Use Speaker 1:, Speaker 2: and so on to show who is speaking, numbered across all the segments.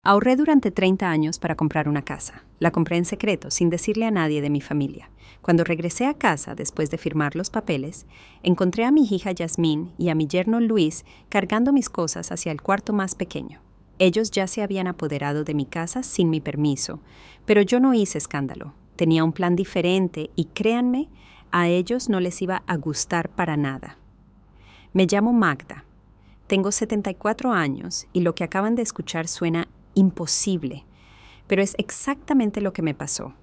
Speaker 1: Ahorré durante 30 años para comprar una casa. La compré en secreto, sin decirle a nadie de mi familia. Cuando regresé a casa, después de firmar los papeles, encontré a mi hija Yasmín y a mi yerno Luis cargando mis cosas hacia el cuarto más pequeño. Ellos ya se habían apoderado de mi casa sin mi permiso, pero yo no hice escándalo. Tenía un plan diferente y créanme, a ellos no les iba a gustar para nada. Me llamo Magda. Tengo 74 años y lo que acaban de escuchar suena imposible, pero es exactamente lo que me pasó.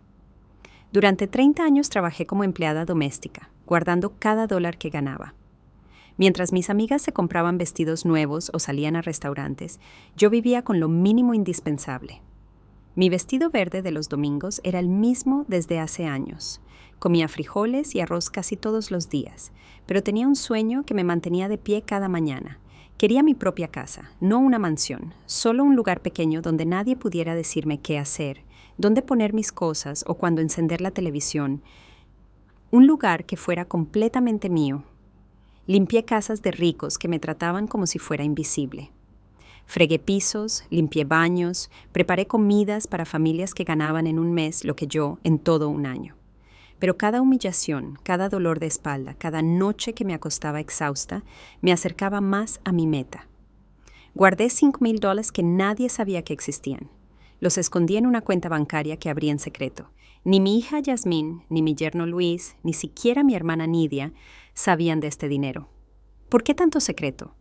Speaker 1: Durante 30 años trabajé como empleada doméstica, guardando cada dólar que ganaba. Mientras mis amigas se compraban vestidos nuevos o salían a restaurantes, yo vivía con lo mínimo indispensable. Mi vestido verde de los domingos era el mismo desde hace años. Comía frijoles y arroz casi todos los días, pero tenía un sueño que me mantenía de pie cada mañana. Quería mi propia casa, no una mansión, solo un lugar pequeño donde nadie pudiera decirme qué hacer, dónde poner mis cosas o cuándo encender la televisión. Un lugar que fuera completamente mío. Limpié casas de ricos que me trataban como si fuera invisible. Fregué pisos, limpié baños, preparé comidas para familias que ganaban en un mes lo que yo en todo un año. Pero cada humillación, cada dolor de espalda, cada noche que me acostaba exhausta, me acercaba más a mi meta. Guardé $5,000 que nadie sabía que existían. Los escondí en una cuenta bancaria que abrí en secreto. Ni mi hija Yasmín, ni mi yerno Luis, ni siquiera mi hermana Nidia sabían de este dinero. ¿Por qué tanto secreto?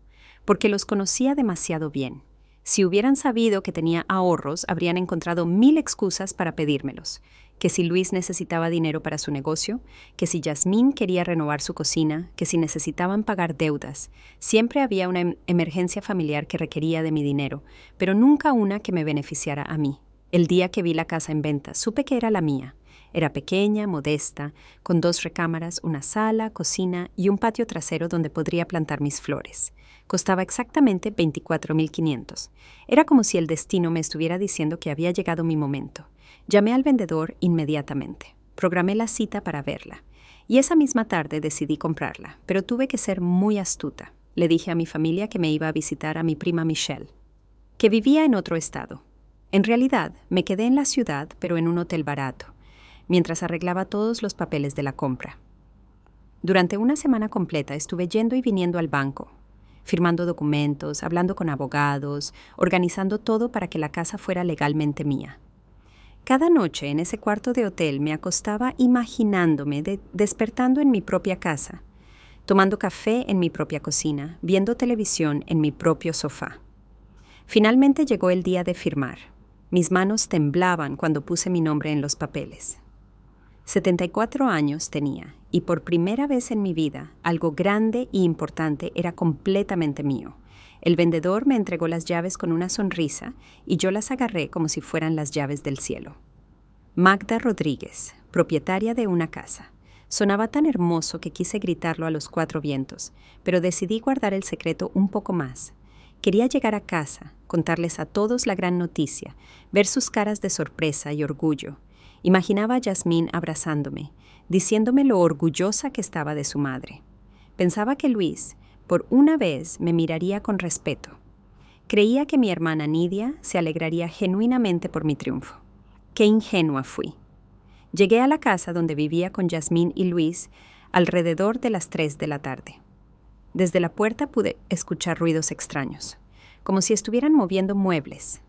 Speaker 1: Porque los conocía demasiado bien. Si hubieran sabido que tenía ahorros, habrían encontrado 1000 excusas para pedírmelos. Que si Luis necesitaba dinero para su negocio, que si Yasmín quería renovar su cocina, que si necesitaban pagar deudas. Siempre había una emergencia familiar que requería de mi dinero, pero nunca una que me beneficiara a mí. El día que vi la casa en venta, supe que era la mía. Era pequeña, modesta, con 2 recámaras, una sala, cocina y un patio trasero donde podría plantar mis flores. Costaba exactamente $24,500. Era como si el destino me estuviera diciendo que había llegado mi momento. Llamé al vendedor inmediatamente. Programé la cita para verla. Y esa misma tarde decidí comprarla, pero tuve que ser muy astuta. Le dije a mi familia que me iba a visitar a mi prima Michelle, que vivía en otro estado. En realidad, me quedé en la ciudad, pero en un hotel barato, mientras arreglaba todos los papeles de la compra. Durante una semana completa estuve yendo y viniendo al banco, firmando documentos, hablando con abogados, organizando todo para que la casa fuera legalmente mía. Cada noche en ese cuarto de hotel me acostaba imaginándome despertando en mi propia casa, tomando café en mi propia cocina, viendo televisión en mi propio sofá. Finalmente llegó el día de firmar. Mis manos temblaban cuando puse mi nombre en los papeles. 74 años tenía, y por primera vez en mi vida, algo grande y importante era completamente mío. El vendedor me entregó las llaves con una sonrisa y yo las agarré como si fueran las llaves del cielo. Magda Rodríguez, propietaria de una casa. Sonaba tan hermoso que quise gritarlo a los 4 vientos, pero decidí guardar el secreto un poco más. Quería llegar a casa, contarles a todos la gran noticia, ver sus caras de sorpresa y orgullo. Imaginaba a Yasmín abrazándome, diciéndome lo orgullosa que estaba de su madre. Pensaba que Luis, por una vez, me miraría con respeto. Creía que mi hermana Nidia se alegraría genuinamente por mi triunfo. Qué ingenua fui. Llegué a la casa donde vivía con Yasmín y Luis alrededor de las 3 de la tarde. Desde la puerta pude escuchar ruidos extraños, como si estuvieran moviendo muebles.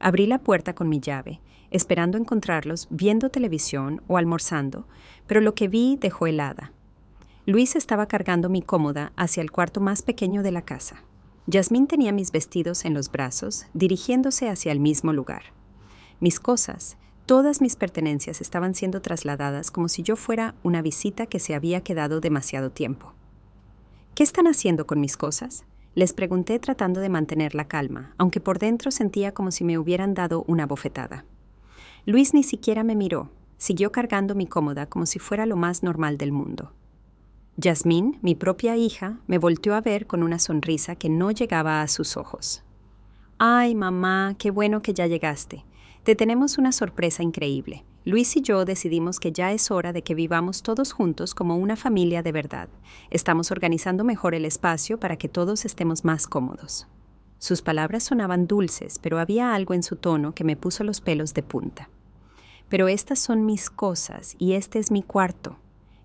Speaker 1: Abrí la puerta con mi llave, esperando encontrarlos viendo televisión o almorzando, pero lo que vi dejó helada. Luis estaba cargando mi cómoda hacia el cuarto más pequeño de la casa. Yasmín tenía mis vestidos en los brazos, dirigiéndose hacia el mismo lugar. Mis cosas, todas mis pertenencias estaban siendo trasladadas como si yo fuera una visita que se había quedado demasiado tiempo. ¿Qué están haciendo con mis cosas?, les pregunté tratando de mantener la calma, aunque por dentro sentía como si me hubieran dado una bofetada. Luis ni siquiera me miró, siguió cargando mi cómoda como si fuera lo más normal del mundo. Yasmín, mi propia hija, me volteó a ver con una sonrisa que no llegaba a sus ojos. «Ay, mamá, qué bueno que ya llegaste. Te tenemos una sorpresa increíble. Luis y yo decidimos que ya es hora de que vivamos todos juntos como una familia de verdad. Estamos organizando mejor el espacio para que todos estemos más cómodos». Sus palabras sonaban dulces, pero había algo en su tono que me puso los pelos de punta. Pero estas son mis cosas y este es mi cuarto,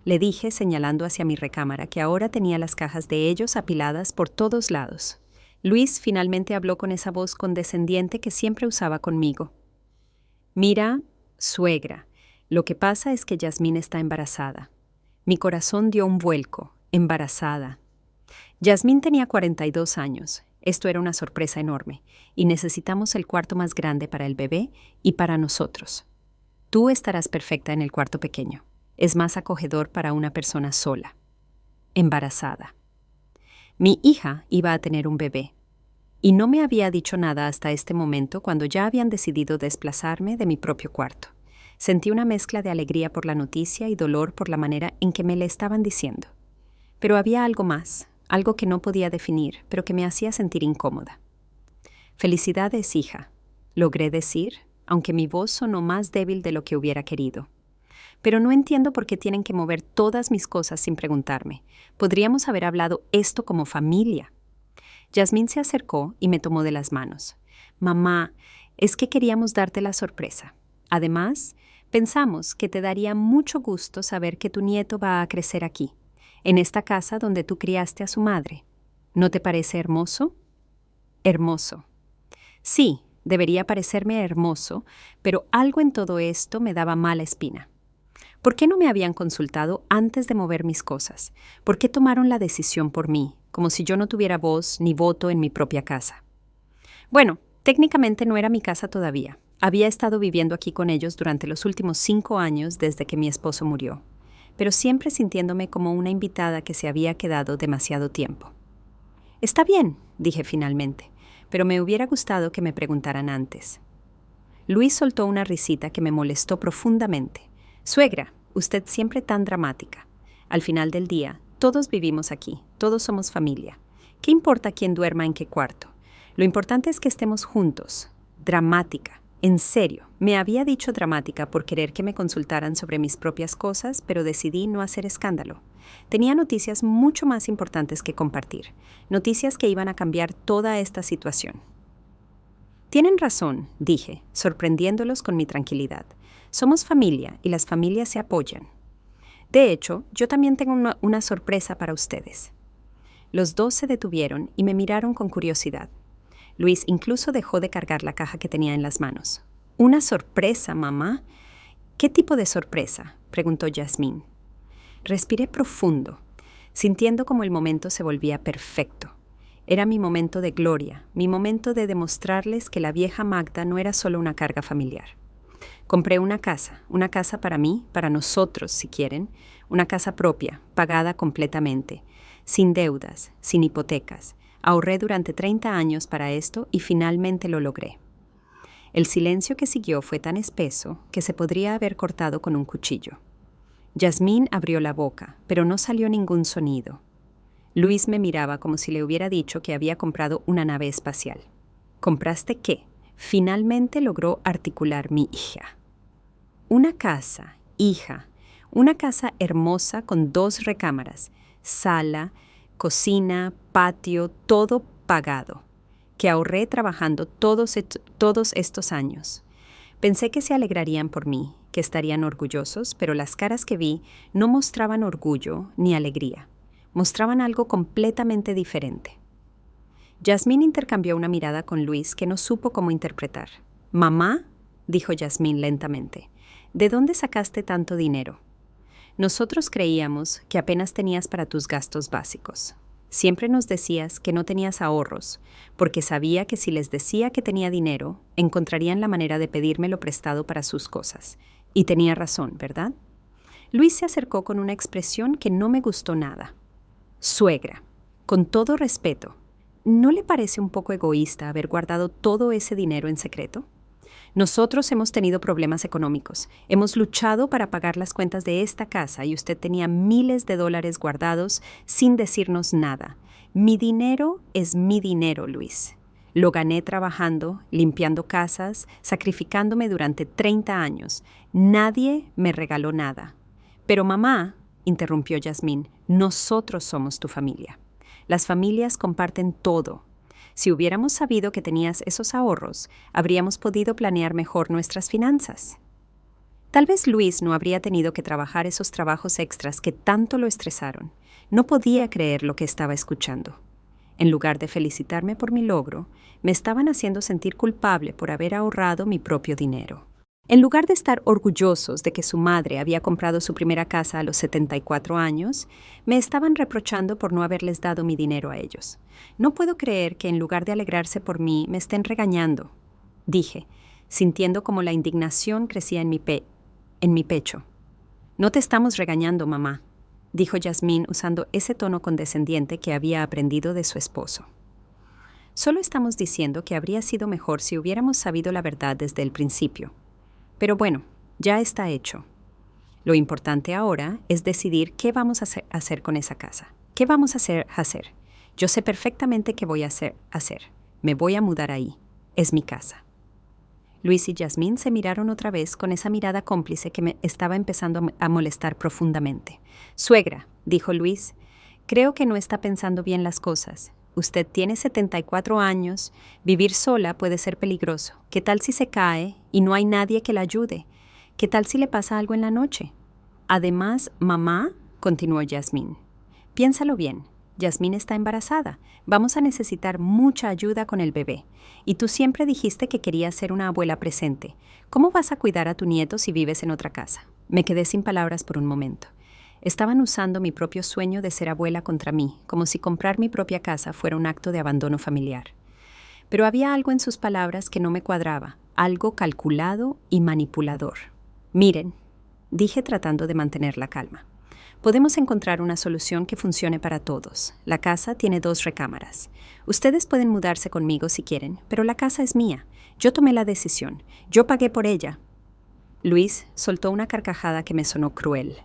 Speaker 1: le dije señalando hacia mi recámara, que ahora tenía las cajas de ellos apiladas por todos lados. Luis finalmente habló con esa voz condescendiente que siempre usaba conmigo. Mira, suegra, lo que pasa es que Yasmín está embarazada. Mi corazón dio un vuelco, embarazada. Yasmín tenía 42 años. Esto era una sorpresa enorme, y necesitamos el cuarto más grande para el bebé y para nosotros. Tú estarás perfecta en el cuarto pequeño. Es más acogedor para una persona sola. Embarazada. Mi hija iba a tener un bebé, y no me había dicho nada hasta este momento cuando ya habían decidido desplazarme de mi propio cuarto. Sentí una mezcla de alegría por la noticia y dolor por la manera en que me le estaban diciendo. Pero había algo más, algo que no podía definir, pero que me hacía sentir incómoda. Felicidades, hija, logré decir, aunque mi voz sonó más débil de lo que hubiera querido. Pero no entiendo por qué tienen que mover todas mis cosas sin preguntarme. Podríamos haber hablado esto como familia. Yasmín se acercó y me tomó de las manos. Mamá, es que queríamos darte la sorpresa. Además, pensamos que te daría mucho gusto saber que tu nieto va a crecer aquí, en esta casa donde tú criaste a su madre. ¿No te parece hermoso? Hermoso. Sí, debería parecerme hermoso, pero algo en todo esto me daba mala espina. ¿Por qué no me habían consultado antes de mover mis cosas? ¿Por qué tomaron la decisión por mí, como si yo no tuviera voz ni voto en mi propia casa? Bueno, técnicamente no era mi casa todavía. Había estado viviendo aquí con ellos durante los últimos 5 años desde que mi esposo murió, pero siempre sintiéndome como una invitada que se había quedado demasiado tiempo. Está bien, dije finalmente, pero me hubiera gustado que me preguntaran antes. Luis soltó una risita que me molestó profundamente. Suegra, usted siempre tan dramática. Al final del día, todos vivimos aquí, todos somos familia. ¿Qué importa quién duerma en qué cuarto? Lo importante es que estemos juntos. Dramática. En serio, me había dicho dramática por querer que me consultaran sobre mis propias cosas, pero decidí no hacer escándalo. Tenía noticias mucho más importantes que compartir, noticias que iban a cambiar toda esta situación. Tienen razón, dije, sorprendiéndolos con mi tranquilidad. Somos familia y las familias se apoyan. De hecho, yo también tengo una sorpresa para ustedes. Los dos se detuvieron y me miraron con curiosidad. Luis incluso dejó de cargar la caja que tenía en las manos. ¿Una sorpresa, mamá? ¿Qué tipo de sorpresa?, preguntó Yasmín. Respiré profundo, sintiendo como el momento se volvía perfecto. Era mi momento de gloria, mi momento de demostrarles que la vieja Magda no era solo una carga familiar. Compré una casa para mí, para nosotros, si quieren, una casa propia, pagada completamente, sin deudas, sin hipotecas. Ahorré durante 30 años para esto y finalmente lo logré. El silencio que siguió fue tan espeso que se podría haber cortado con un cuchillo. Yasmín abrió la boca, pero no salió ningún sonido. Luis me miraba como si le hubiera dicho que había comprado una nave espacial. ¿Compraste qué?, finalmente logró articular mi hija. Una casa, hija, una casa hermosa con 2 recámaras, sala, cocina, patio, todo pagado, que ahorré trabajando todos estos años. Pensé que se alegrarían por mí, que estarían orgullosos, pero las caras que vi no mostraban orgullo ni alegría. Mostraban algo completamente diferente. Yasmín intercambió una mirada con Luis que no supo cómo interpretar. «Mamá», dijo Yasmín lentamente, «¿de dónde sacaste tanto dinero? Nosotros creíamos que apenas tenías para tus gastos básicos. Siempre nos decías que no tenías ahorros, porque sabía que si les decía que tenía dinero, encontrarían la manera de pedírmelo prestado para sus cosas. Y tenía razón, ¿verdad?» Luis se acercó con una expresión que no me gustó nada. «Suegra, con todo respeto, ¿no le parece un poco egoísta haber guardado todo ese dinero en secreto? Nosotros hemos tenido problemas económicos. Hemos luchado para pagar las cuentas de esta casa y usted tenía miles de dólares guardados sin decirnos nada. Mi dinero es mi dinero, Luis. Lo gané trabajando, limpiando casas, sacrificándome durante 30 años. Nadie me regaló nada. Pero mamá, interrumpió Yasmín, nosotros somos tu familia. Las familias comparten todo. Si hubiéramos sabido que tenías esos ahorros, habríamos podido planear mejor nuestras finanzas. Tal vez Luis no habría tenido que trabajar esos trabajos extras que tanto lo estresaron. No podía creer lo que estaba escuchando. En lugar de felicitarme por mi logro, me estaban haciendo sentir culpable por haber ahorrado mi propio dinero. En lugar de estar orgullosos de que su madre había comprado su primera casa a los 74 años, me estaban reprochando por no haberles dado mi dinero a ellos. No puedo creer que en lugar de alegrarse por mí, me estén regañando, dije, sintiendo como la indignación crecía en mi pecho. No te estamos regañando, mamá, dijo Yasmín usando ese tono condescendiente que había aprendido de su esposo. Solo estamos diciendo que habría sido mejor si hubiéramos sabido la verdad desde el principio. Pero bueno, ya está hecho. Lo importante ahora es decidir qué vamos a hacer con esa casa. ¿Qué vamos a hacer? Yo sé perfectamente qué voy a hacer. Me voy a mudar ahí. Es mi casa. Luis y Yasmín se miraron otra vez con esa mirada cómplice que me estaba empezando a molestar profundamente. Suegra, dijo Luis, creo que no está pensando bien las cosas. Usted tiene 74 años, vivir sola puede ser peligroso. ¿Qué tal si se cae y no hay nadie que la ayude? ¿Qué tal si le pasa algo en la noche? Además, mamá, continuó Yasmín, piénsalo bien. Yasmín está embarazada. Vamos a necesitar mucha ayuda con el bebé. Y tú siempre dijiste que querías ser una abuela presente. ¿Cómo vas a cuidar a tu nieto si vives en otra casa? Me quedé sin palabras por un momento. Estaban usando mi propio sueño de ser abuela contra mí, como si comprar mi propia casa fuera un acto de abandono familiar. Pero había algo en sus palabras que no me cuadraba, algo calculado y manipulador. Miren, dije tratando de mantener la calma. Podemos encontrar una solución que funcione para todos. La casa tiene 2 recámaras. Ustedes pueden mudarse conmigo si quieren, pero la casa es mía. Yo tomé la decisión. Yo pagué por ella. Luis soltó una carcajada que me sonó cruel.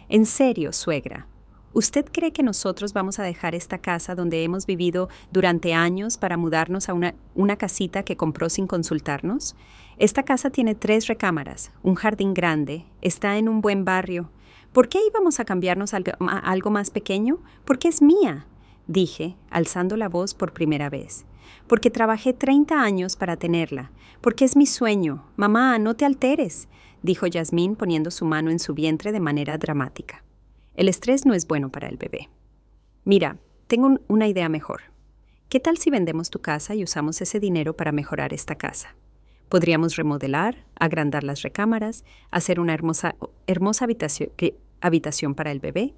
Speaker 1: En serio, suegra, ¿usted cree que nosotros vamos a dejar esta casa donde hemos vivido durante años para mudarnos a una casita que compró sin consultarnos? Esta casa tiene 3 recámaras, un jardín grande, está en un buen barrio. ¿Por qué íbamos a cambiarnos a algo más pequeño? Porque es mía, dije, alzando la voz por primera vez. Porque trabajé 30 años para tenerla. Porque es mi sueño. Mamá, no te alteres, dijo Yasmín poniendo su mano en su vientre de manera dramática. El estrés no es bueno para el bebé. Mira, tengo una idea mejor. ¿Qué tal si vendemos tu casa y usamos ese dinero para mejorar esta casa? Podríamos remodelar, agrandar las recámaras, hacer una hermosa habitación para el bebé.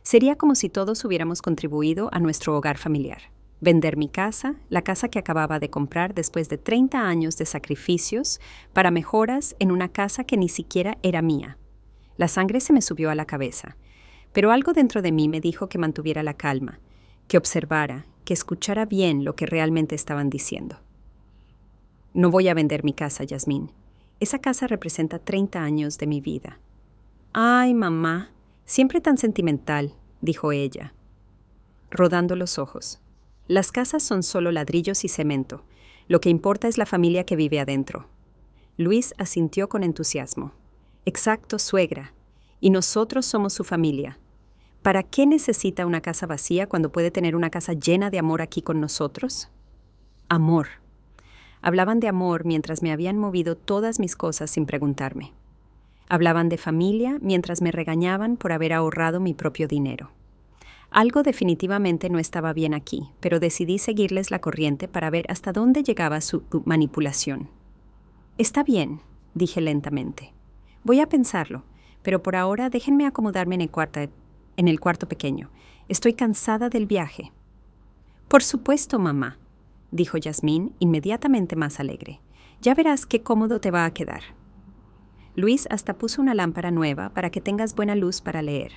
Speaker 1: Sería como si todos hubiéramos contribuido a nuestro hogar familiar. Vender mi casa, la casa que acababa de comprar después de 30 años de sacrificios para mejoras en una casa que ni siquiera era mía. La sangre se me subió a la cabeza, pero algo dentro de mí me dijo que mantuviera la calma, que observara, que escuchara bien lo que realmente estaban diciendo. No voy a vender mi casa, Yasmín. Esa casa representa 30 años de mi vida. Ay, mamá, siempre tan sentimental, dijo ella, rodando los ojos. Las casas son solo ladrillos y cemento. Lo que importa es la familia que vive adentro. Luis asintió con entusiasmo. Exacto, suegra. Y nosotros somos su familia. ¿Para qué necesita una casa vacía cuando puede tener una casa llena de amor aquí con nosotros? Amor. Hablaban de amor mientras me habían movido todas mis cosas sin preguntarme. Hablaban de familia mientras me regañaban por haber ahorrado mi propio dinero. Algo definitivamente no estaba bien aquí, pero decidí seguirles la corriente para ver hasta dónde llegaba su manipulación. Está bien, dije lentamente. Voy a pensarlo, pero por ahora déjenme acomodarme en el cuarto pequeño. Estoy cansada del viaje. Por supuesto, mamá, dijo Yasmín inmediatamente más alegre. Ya verás qué cómodo te va a quedar. Luis hasta puso una lámpara nueva para que tengas buena luz para leer.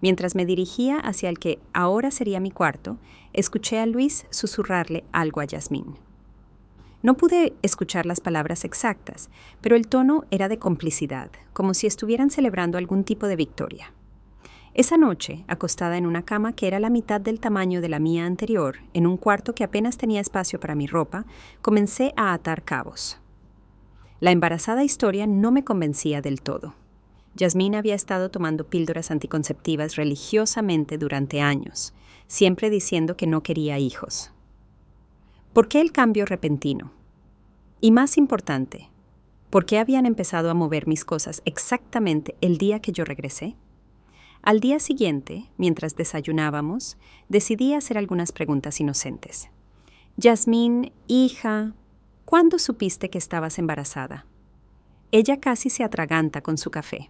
Speaker 1: Mientras me dirigía hacia el que ahora sería mi cuarto, escuché a Luis susurrarle algo a Yasmín. No pude escuchar las palabras exactas, pero el tono era de complicidad, como si estuvieran celebrando algún tipo de victoria. Esa noche, acostada en una cama que era la mitad del tamaño de la mía anterior, en un cuarto que apenas tenía espacio para mi ropa, comencé a atar cabos. La embarazada historia no me convencía del todo. Yasmín había estado tomando píldoras anticonceptivas religiosamente durante años, siempre diciendo que no quería hijos. ¿Por qué el cambio repentino? Y más importante, ¿por qué habían empezado a mover mis cosas exactamente el día que yo regresé? Al día siguiente, mientras desayunábamos, decidí hacer algunas preguntas inocentes. Yasmín, hija, ¿cuándo supiste que estabas embarazada? Ella casi se atraganta con su café.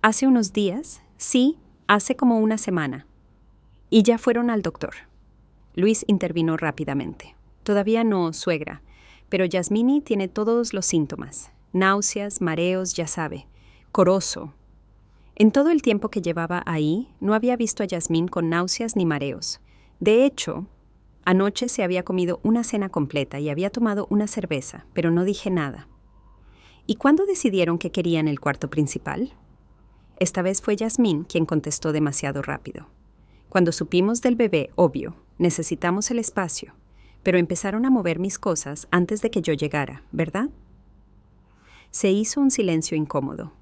Speaker 1: ¿Hace unos días? Sí, hace como una semana. ¿Y ya fueron al doctor? Luis intervino rápidamente. Todavía no, suegra, pero Yasmini tiene todos los síntomas. Náuseas, mareos, ya sabe. Corozo. En todo el tiempo que llevaba ahí, no había visto a Yasmín con náuseas ni mareos. De hecho, anoche se había comido una cena completa y había tomado una cerveza, pero no dije nada. ¿Y cuándo decidieron que querían el cuarto principal? Esta vez fue Yasmín quien contestó demasiado rápido. Cuando supimos del bebé, obvio, necesitamos el espacio, pero empezaron a mover mis cosas antes de que yo llegara, ¿verdad? Se hizo un silencio incómodo.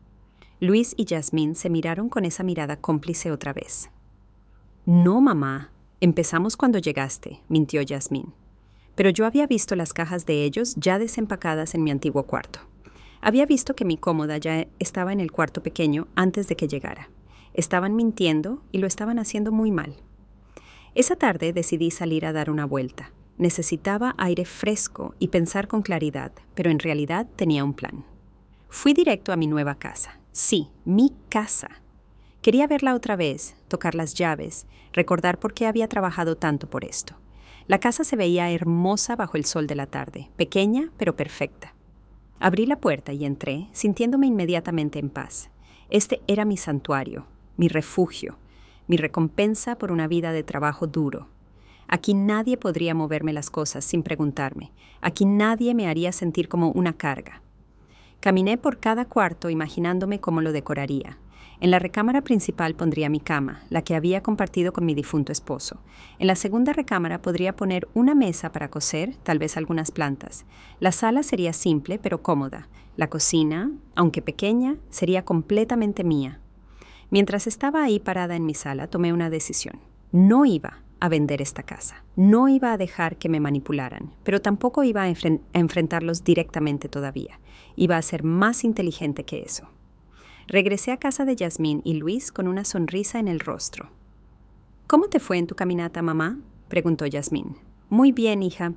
Speaker 1: Luis y Yasmín se miraron con esa mirada cómplice otra vez. No, mamá, empezamos cuando llegaste, mintió Yasmín. Pero yo había visto las cajas de ellos ya desempacadas en mi antiguo cuarto. Había visto que mi cómoda ya estaba en el cuarto pequeño antes de que llegara. Estaban mintiendo y lo estaban haciendo muy mal. Esa tarde decidí salir a dar una vuelta. Necesitaba aire fresco y pensar con claridad, pero en realidad tenía un plan. Fui directo a mi nueva casa. Sí, mi casa. Quería verla otra vez, tocar las llaves, recordar por qué había trabajado tanto por esto. La casa se veía hermosa bajo el sol de la tarde, pequeña pero perfecta. Abrí la puerta y entré, sintiéndome inmediatamente en paz. Este era mi santuario, mi refugio, mi recompensa por una vida de trabajo duro. Aquí nadie podría moverme las cosas sin preguntarme. Aquí nadie me haría sentir como una carga. Caminé por cada cuarto imaginándome cómo lo decoraría. En la recámara principal pondría mi cama, la que había compartido con mi difunto esposo. En la segunda recámara podría poner una mesa para coser, tal vez algunas plantas. La sala sería simple pero cómoda. La cocina, aunque pequeña, sería completamente mía. Mientras estaba ahí parada en mi sala, tomé una decisión. No iba a vender esta casa. No iba a dejar que me manipularan, pero tampoco iba a enfrentarlos directamente todavía. Iba a ser más inteligente que eso. Regresé a casa de Yasmín y Luis con una sonrisa en el rostro. ¿Cómo te fue en tu caminata, mamá?, preguntó Yasmín. Muy bien, hija.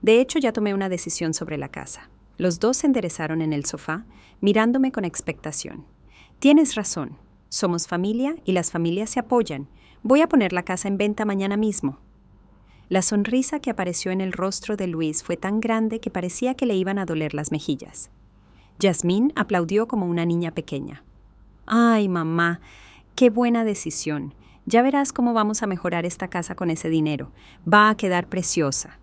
Speaker 1: De hecho, ya tomé una decisión sobre la casa. Los dos se enderezaron en el sofá, mirándome con expectación. Tienes razón. Somos familia y las familias se apoyan. Voy a poner la casa en venta mañana mismo. La sonrisa que apareció en el rostro de Luis fue tan grande que parecía que le iban a doler las mejillas. Yasmín aplaudió como una niña pequeña. ¡Ay, mamá! ¡Qué buena decisión! Ya verás cómo vamos a mejorar esta casa con ese dinero. Va a quedar preciosa.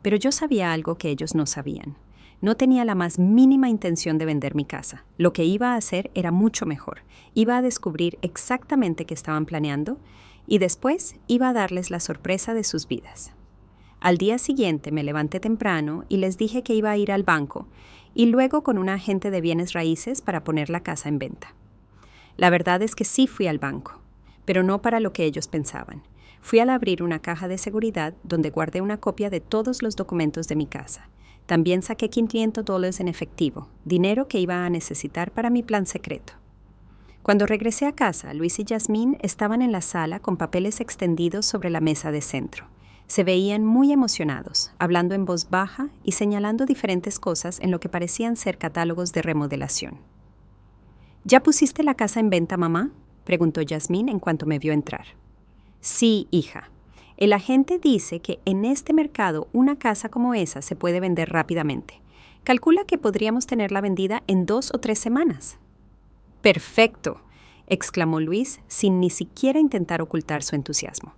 Speaker 1: Pero yo sabía algo que ellos no sabían. No tenía la más mínima intención de vender mi casa. Lo que iba a hacer era mucho mejor. Iba a descubrir exactamente qué estaban planeando y después iba a darles la sorpresa de sus vidas. Al día siguiente me levanté temprano y les dije que iba a ir al banco y luego con un agente de bienes raíces para poner la casa en venta. La verdad es que sí fui al banco, pero no para lo que ellos pensaban. Fui al abrir una caja de seguridad donde guardé una copia de todos los documentos de mi casa. También saqué $500 en efectivo, dinero que iba a necesitar para mi plan secreto. Cuando regresé a casa, Luis y Yasmín estaban en la sala con papeles extendidos sobre la mesa de centro. Se veían muy emocionados, hablando en voz baja y señalando diferentes cosas en lo que parecían ser catálogos de remodelación. ¿Ya pusiste la casa en venta, mamá?, preguntó Yasmín en cuanto me vio entrar. Sí, hija. El agente dice que en este mercado una casa como esa se puede vender rápidamente. Calcula que podríamos tenerla vendida en 2 o 3 semanas. ¡Perfecto!, exclamó Luis sin ni siquiera intentar ocultar su entusiasmo.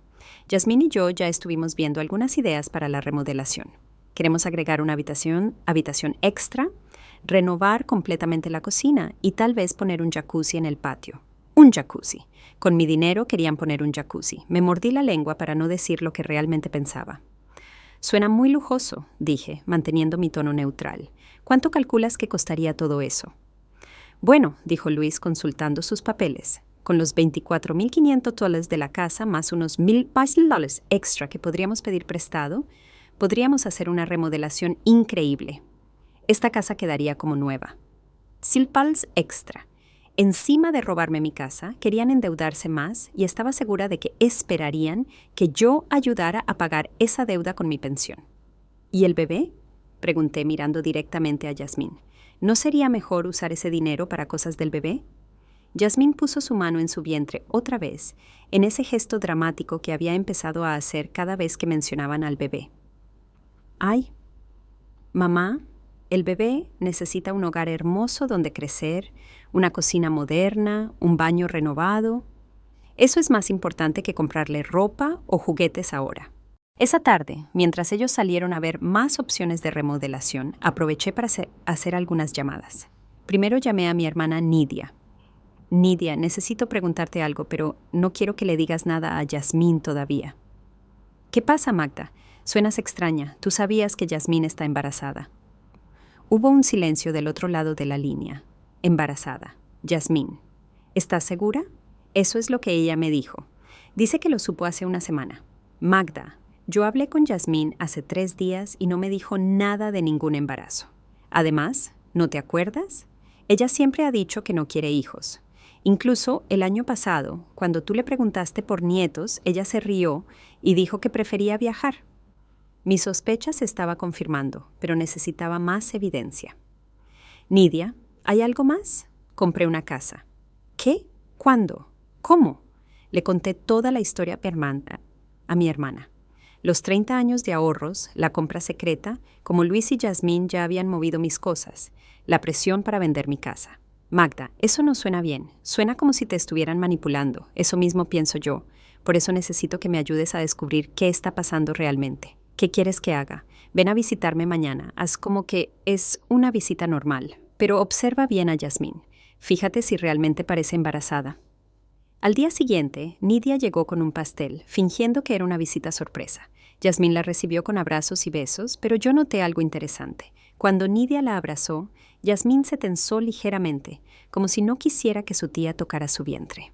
Speaker 1: Yasmín y yo ya estuvimos viendo algunas ideas para la remodelación. Queremos agregar una habitación extra, renovar completamente la cocina y tal vez poner un jacuzzi en el patio. Un jacuzzi. Con mi dinero querían poner un jacuzzi. Me mordí la lengua para no decir lo que realmente pensaba. Suena muy lujoso, dije, manteniendo mi tono neutral. ¿Cuánto calculas que costaría todo eso? Bueno, dijo Luis consultando sus papeles, Con los $24,500 de la casa más unos $1,000 extra que podríamos pedir prestado, podríamos hacer una remodelación increíble. Esta casa quedaría como nueva. $1,000 extra. Encima de robarme mi casa, querían endeudarse más y estaba segura de que esperarían que yo ayudara a pagar esa deuda con mi pensión. ¿Y el bebé?, pregunté mirando directamente a Yasmín. ¿No sería mejor usar ese dinero para cosas del bebé? Yasmín puso su mano en su vientre otra vez, en ese gesto dramático que había empezado a hacer cada vez que mencionaban al bebé. Ay, mamá, el bebé necesita un hogar hermoso donde crecer, una cocina moderna, un baño renovado. Eso es más importante que comprarle ropa o juguetes ahora. Esa tarde, mientras ellos salieron a ver más opciones de remodelación, aproveché para hacer algunas llamadas. Primero llamé a mi hermana Nidia. Nidia, necesito preguntarte algo, pero no quiero que le digas nada a Yasmín todavía. ¿Qué pasa, Magda? Suenas extraña. Tú sabías que Yasmín está embarazada. Hubo un silencio del otro lado de la línea. Embarazada. Yasmín. ¿Estás segura? Eso es lo que ella me dijo. Dice que lo supo hace una semana. Magda, yo hablé con Yasmín hace 3 días y no me dijo nada de ningún embarazo. Además, ¿no te acuerdas? Ella siempre ha dicho que no quiere hijos. Incluso el año pasado, cuando tú le preguntaste por nietos, ella se rió y dijo que prefería viajar. Mi sospecha se estaba confirmando, pero necesitaba más evidencia. Nidia, ¿hay algo más? Compré una casa. ¿Qué? ¿Cuándo? ¿Cómo? Le conté toda la historia a mi hermana. Los 30 años de ahorros, la compra secreta, como Luis y Yasmín ya habían movido mis cosas, la presión para vender mi casa. Magda, eso no suena bien. Suena como si te estuvieran manipulando. Eso mismo pienso yo. Por eso necesito que me ayudes a descubrir qué está pasando realmente. ¿Qué quieres que haga? Ven a visitarme mañana. Haz como que es una visita normal. Pero observa bien a Yasmín. Fíjate si realmente parece embarazada. Al día siguiente, Nidia llegó con un pastel, fingiendo que era una visita sorpresa. Yasmín la recibió con abrazos y besos, pero yo noté algo interesante. Cuando Nidia la abrazó, Yasmín se tensó ligeramente, como si no quisiera que su tía tocara su vientre.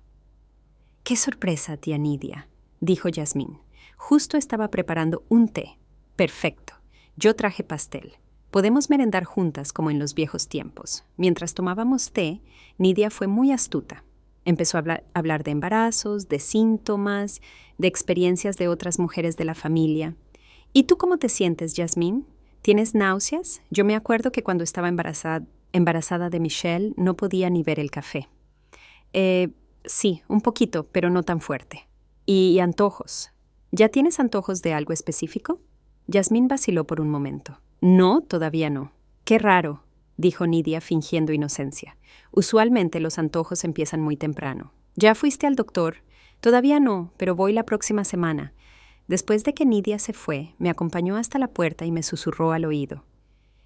Speaker 1: «¡Qué sorpresa, tía Nidia!», dijo Yasmín. Justo estaba preparando un té. «Perfecto. Yo traje pastel. Podemos merendar juntas como en los viejos tiempos». Mientras tomábamos té, Nidia fue muy astuta. Empezó a hablar de embarazos, de síntomas, de experiencias de otras mujeres de la familia. «¿Y tú cómo te sientes, Yasmín? ¿Tienes náuseas? Yo me acuerdo que cuando estaba embarazada de Michelle no podía ni ver el café». Sí, un poquito, pero no tan fuerte. ¿Y antojos? ¿Ya tienes antojos de algo específico? Yasmín vaciló por un momento. No, todavía no. Qué raro, dijo Nidia fingiendo inocencia. Usualmente los antojos empiezan muy temprano. ¿Ya fuiste al doctor? Todavía no, pero voy la próxima semana. Después de que Nidia se fue, me acompañó hasta la puerta y me susurró al oído.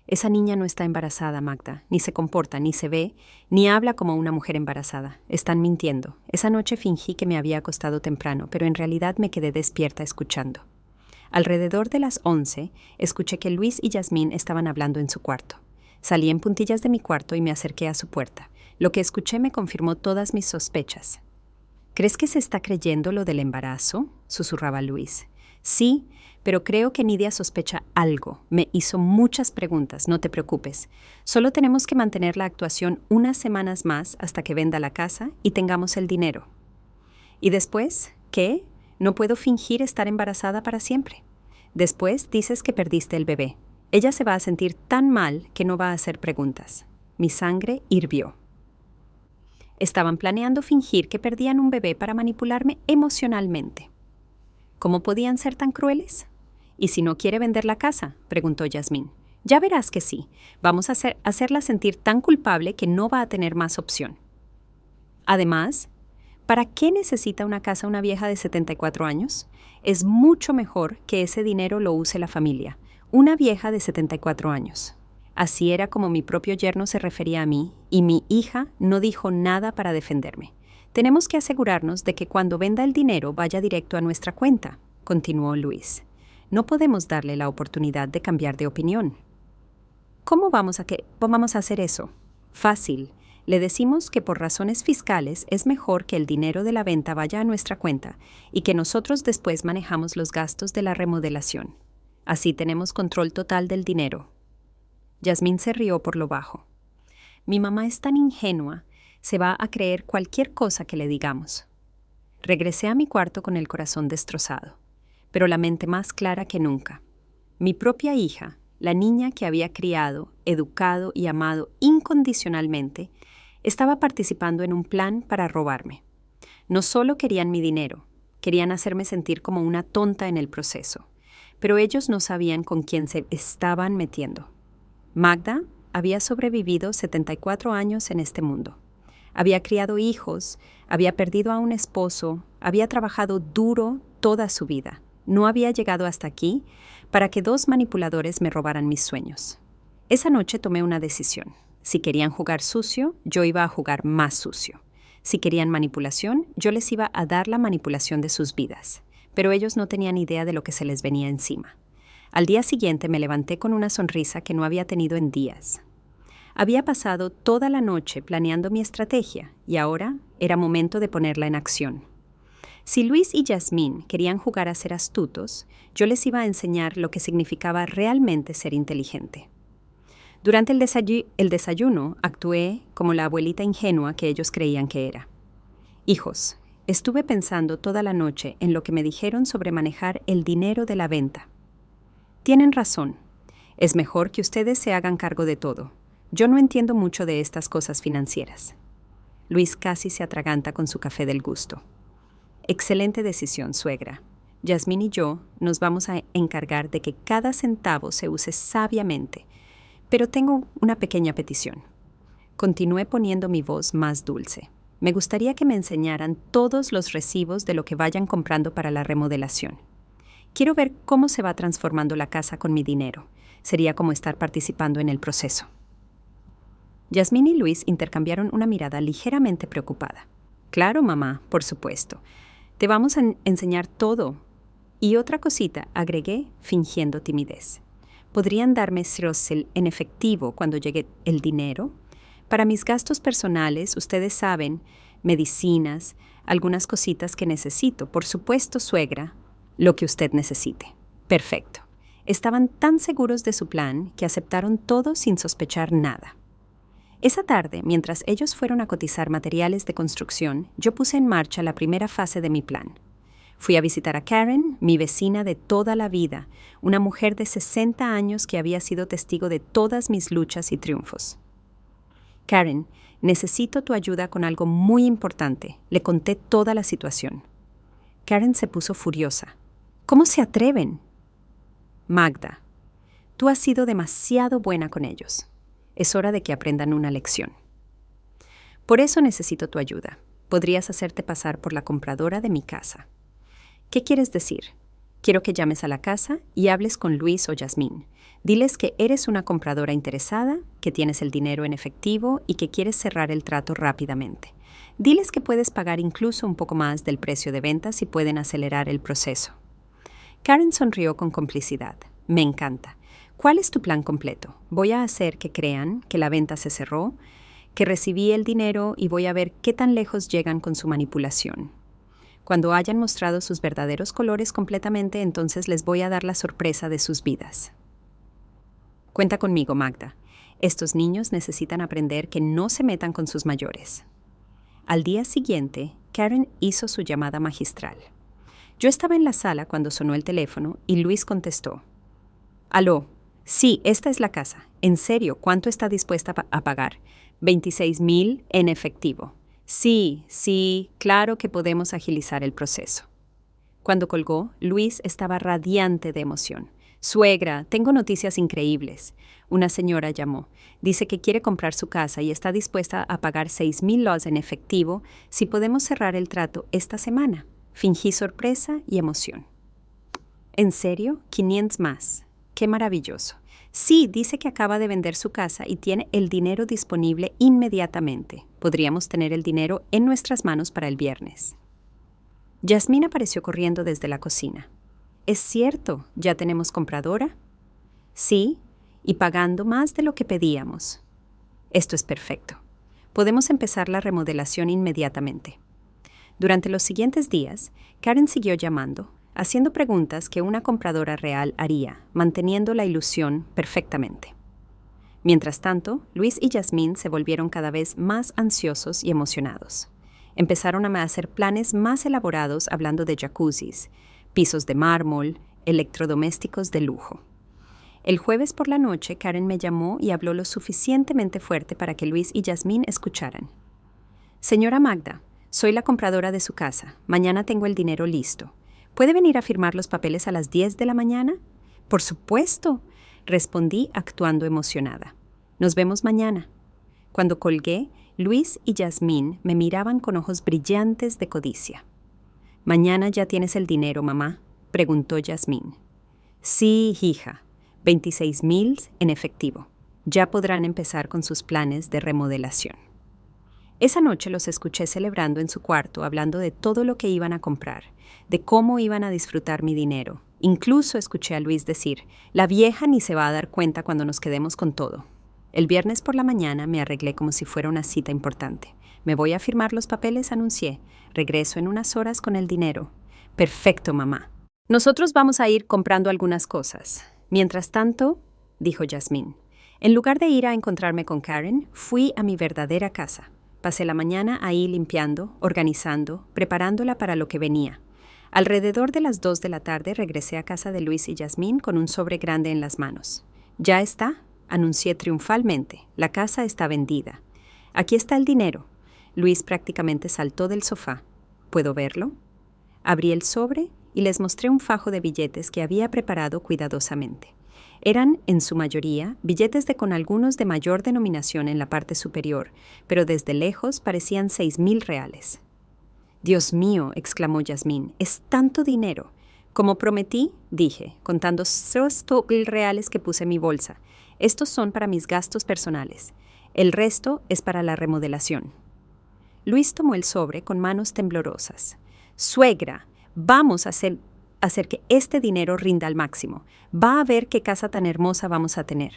Speaker 1: Esa niña no está embarazada, Magda. Ni se comporta, ni se ve, ni habla como una mujer embarazada. Están mintiendo. Esa noche fingí que me había acostado temprano, pero en realidad me quedé despierta escuchando. Alrededor de las 11, escuché que Luis y Yasmín estaban hablando en su cuarto. Salí en puntillas de mi cuarto y me acerqué a su puerta. Lo que escuché me confirmó todas mis sospechas. ¿Crees que se está creyendo lo del embarazo?, susurraba Luis. Sí, pero creo que Nidia sospecha algo. Me hizo muchas preguntas, no te preocupes. Solo tenemos que mantener la actuación unas semanas más hasta que venda la casa y tengamos el dinero. ¿Y después? ¿Qué? No puedo fingir estar embarazada para siempre. Después dices que perdiste el bebé. Ella se va a sentir tan mal que no va a hacer preguntas. Mi sangre hirvió. Estaban planeando fingir que perdían un bebé para manipularme emocionalmente. ¿Cómo podían ser tan crueles? ¿Y si no quiere vender la casa?, preguntó Yasmín. Ya verás que sí. Vamos a hacerla sentir tan culpable que no va a tener más opción. Además, ¿para qué necesita una casa una vieja de 74 años? Es mucho mejor que ese dinero lo use la familia. Una vieja de 74 años. Así era como mi propio yerno se refería a mí, y mi hija no dijo nada para defenderme. Tenemos que asegurarnos de que cuando venda el dinero vaya directo a nuestra cuenta, continuó Luis. No podemos darle la oportunidad de cambiar de opinión. ¿Cómo vamos a hacer eso? Fácil. Le decimos que por razones fiscales es mejor que el dinero de la venta vaya a nuestra cuenta y que nosotros después manejamos los gastos de la remodelación. Así tenemos control total del dinero. Yasmín se rió por lo bajo. Mi mamá es tan ingenua, se va a creer cualquier cosa que le digamos. Regresé a mi cuarto con el corazón destrozado, pero la mente más clara que nunca. Mi propia hija, la niña que había criado, educado y amado incondicionalmente, estaba participando en un plan para robarme. No solo querían mi dinero, querían hacerme sentir como una tonta en el proceso, pero ellos no sabían con quién se estaban metiendo. Magda había sobrevivido 74 años en este mundo. Había criado hijos, había perdido a un esposo, había trabajado duro toda su vida. No había llegado hasta aquí para que dos manipuladores me robaran mis sueños. Esa noche tomé una decisión. Si querían jugar sucio, yo iba a jugar más sucio. Si querían manipulación, yo les iba a dar la manipulación de sus vidas. Pero ellos no tenían idea de lo que se les venía encima. Al día siguiente me levanté con una sonrisa que no había tenido en días. Había pasado toda la noche planeando mi estrategia y ahora era momento de ponerla en acción. Si Luis y Yasmín querían jugar a ser astutos, yo les iba a enseñar lo que significaba realmente ser inteligente. Durante el desayuno actué como la abuelita ingenua que ellos creían que era. Hijos, estuve pensando toda la noche en lo que me dijeron sobre manejar el dinero de la venta. Tienen razón. Es mejor que ustedes se hagan cargo de todo. Yo no entiendo mucho de estas cosas financieras. Luis casi se atraganta con su café del gusto. Excelente decisión, suegra. Yasmín y yo nos vamos a encargar de que cada centavo se use sabiamente. Pero tengo una pequeña petición. Continué poniendo mi voz más dulce. Me gustaría que me enseñaran todos los recibos de lo que vayan comprando para la remodelación. Quiero ver cómo se va transformando la casa con mi dinero. Sería como estar participando en el proceso. Yasmín y Luis intercambiaron una mirada ligeramente preocupada. Claro, mamá, por supuesto. Te vamos a enseñar todo. Y otra cosita, agregué, fingiendo timidez. ¿Podrían darme Srossel en efectivo cuando llegue el dinero? Para mis gastos personales, ustedes saben, medicinas, algunas cositas que necesito. Por supuesto, suegra, lo que usted necesite. Perfecto. Estaban tan seguros de su plan que aceptaron todo sin sospechar nada. Esa tarde, mientras ellos fueron a cotizar materiales de construcción, yo puse en marcha la primera fase de mi plan. Fui a visitar a Karen, mi vecina de toda la vida, una mujer de 60 años que había sido testigo de todas mis luchas y triunfos. Karen, necesito tu ayuda con algo muy importante. Le conté toda la situación. Karen se puso furiosa. ¿Cómo se atreven? Magda, tú has sido demasiado buena con ellos. Es hora de que aprendan una lección. Por eso necesito tu ayuda. Podrías hacerte pasar por la compradora de mi casa. ¿Qué quieres decir? Quiero que llames a la casa y hables con Luis o Yasmín. Diles que eres una compradora interesada, que tienes el dinero en efectivo y que quieres cerrar el trato rápidamente. Diles que puedes pagar incluso un poco más del precio de venta si pueden acelerar el proceso. Karen sonrió con complicidad. Me encanta. ¿Cuál es tu plan completo? Voy a hacer que crean que la venta se cerró, que recibí el dinero y voy a ver qué tan lejos llegan con su manipulación. Cuando hayan mostrado sus verdaderos colores completamente, entonces les voy a dar la sorpresa de sus vidas. Cuenta conmigo, Magda. Estos niños necesitan aprender que no se metan con sus mayores. Al día siguiente, Karen hizo su llamada magistral. Yo estaba en la sala cuando sonó el teléfono y Luis contestó. Aló. Sí, esta es la casa. En serio, ¿cuánto está dispuesta a pagar? 26,000 en efectivo. Sí, claro que podemos agilizar el proceso. Cuando colgó, Luis estaba radiante de emoción. Suegra, tengo noticias increíbles. Una señora llamó. Dice que quiere comprar su casa y está dispuesta a pagar 6,000 loas en efectivo si podemos cerrar el trato esta semana. Fingí sorpresa y emoción. ¿En serio? 500 más. ¡Qué maravilloso! Sí, dice que acaba de vender su casa y tiene el dinero disponible inmediatamente. Podríamos tener el dinero en nuestras manos para el viernes. Yasmín apareció corriendo desde la cocina. ¿Es cierto? ¿Ya tenemos compradora? Sí, y pagando más de lo que pedíamos. Esto es perfecto. Podemos empezar la remodelación inmediatamente. Durante los siguientes días, Karen siguió llamando, haciendo preguntas que una compradora real haría, manteniendo la ilusión perfectamente. Mientras tanto, Luis y Yasmín se volvieron cada vez más ansiosos y emocionados. Empezaron a hacer planes más elaborados hablando de jacuzzis, pisos de mármol, electrodomésticos de lujo. El jueves por la noche, Karen me llamó y habló lo suficientemente fuerte para que Luis y Yasmín escucharan. «Señora Magda, soy la compradora de su casa. Mañana tengo el dinero listo. ¿Puede venir a firmar los papeles a las 10 de la mañana?» «Por supuesto», respondí actuando emocionada. «Nos vemos mañana». Cuando colgué, Luis y Yasmín me miraban con ojos brillantes de codicia. «¿Mañana ya tienes el dinero, mamá?», preguntó Yasmín. «Sí, hija, 26,000 en efectivo. Ya podrán empezar con sus planes de remodelación». Esa noche los escuché celebrando en su cuarto, hablando de todo lo que iban a comprar, de cómo iban a disfrutar mi dinero. Incluso escuché a Luis decir, «La vieja ni se va a dar cuenta cuando nos quedemos con todo». El viernes por la mañana me arreglé como si fuera una cita importante. «Me voy a firmar los papeles», anuncié. «Regreso en unas horas con el dinero». «Perfecto, mamá. Nosotros vamos a ir comprando algunas cosas. Mientras tanto», dijo Yasmín, «en lugar de ir a encontrarme con Karen, fui a mi verdadera casa. Pasé la mañana ahí limpiando, organizando, preparándola para lo que venía. Alrededor de las 2 de la tarde regresé a casa de Luis y Yasmín con un sobre grande en las manos. «Ya está», anuncié triunfalmente. «La casa está vendida. Aquí está el dinero». Luis prácticamente saltó del sofá. «¿Puedo verlo?». Abrí el sobre y les mostré un fajo de billetes que había preparado cuidadosamente. Eran, en su mayoría, billetes con algunos de mayor denominación en la parte superior, pero desde lejos parecían 6,000 reales. «Dios mío», exclamó Yasmín, «es tanto dinero». «Como prometí», dije, contando 6,000 reales que puse en mi bolsa. «Estos son para mis gastos personales. El resto es para la remodelación». Luis tomó el sobre con manos temblorosas. «Suegra, vamos a hacer que este dinero rinda al máximo. Va a ver qué casa tan hermosa vamos a tener».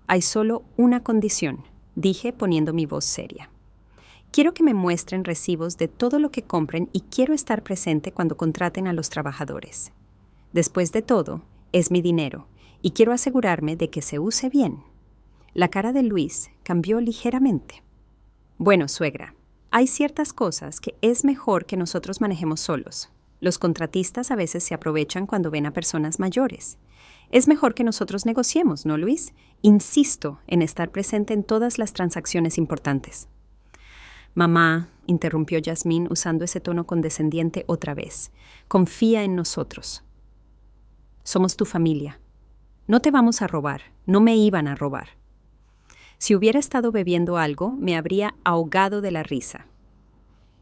Speaker 1: «Hay solo una condición», dije poniendo mi voz seria. «Quiero que me muestren recibos de todo lo que compren y quiero estar presente cuando contraten a los trabajadores. Después de todo, es mi dinero y quiero asegurarme de que se use bien». La cara de Luis cambió ligeramente. «Bueno, suegra, hay ciertas cosas que es mejor que nosotros manejemos solos. Los contratistas a veces se aprovechan cuando ven a personas mayores. Es mejor que nosotros negociemos, ¿no, Luis? Insisto en estar presente en todas las transacciones importantes». «Mamá», interrumpió Yasmín usando ese tono condescendiente otra vez, «confía en nosotros. Somos tu familia. No te vamos a robar, no me iban a robar». Si hubiera estado bebiendo algo, me habría ahogado de la risa.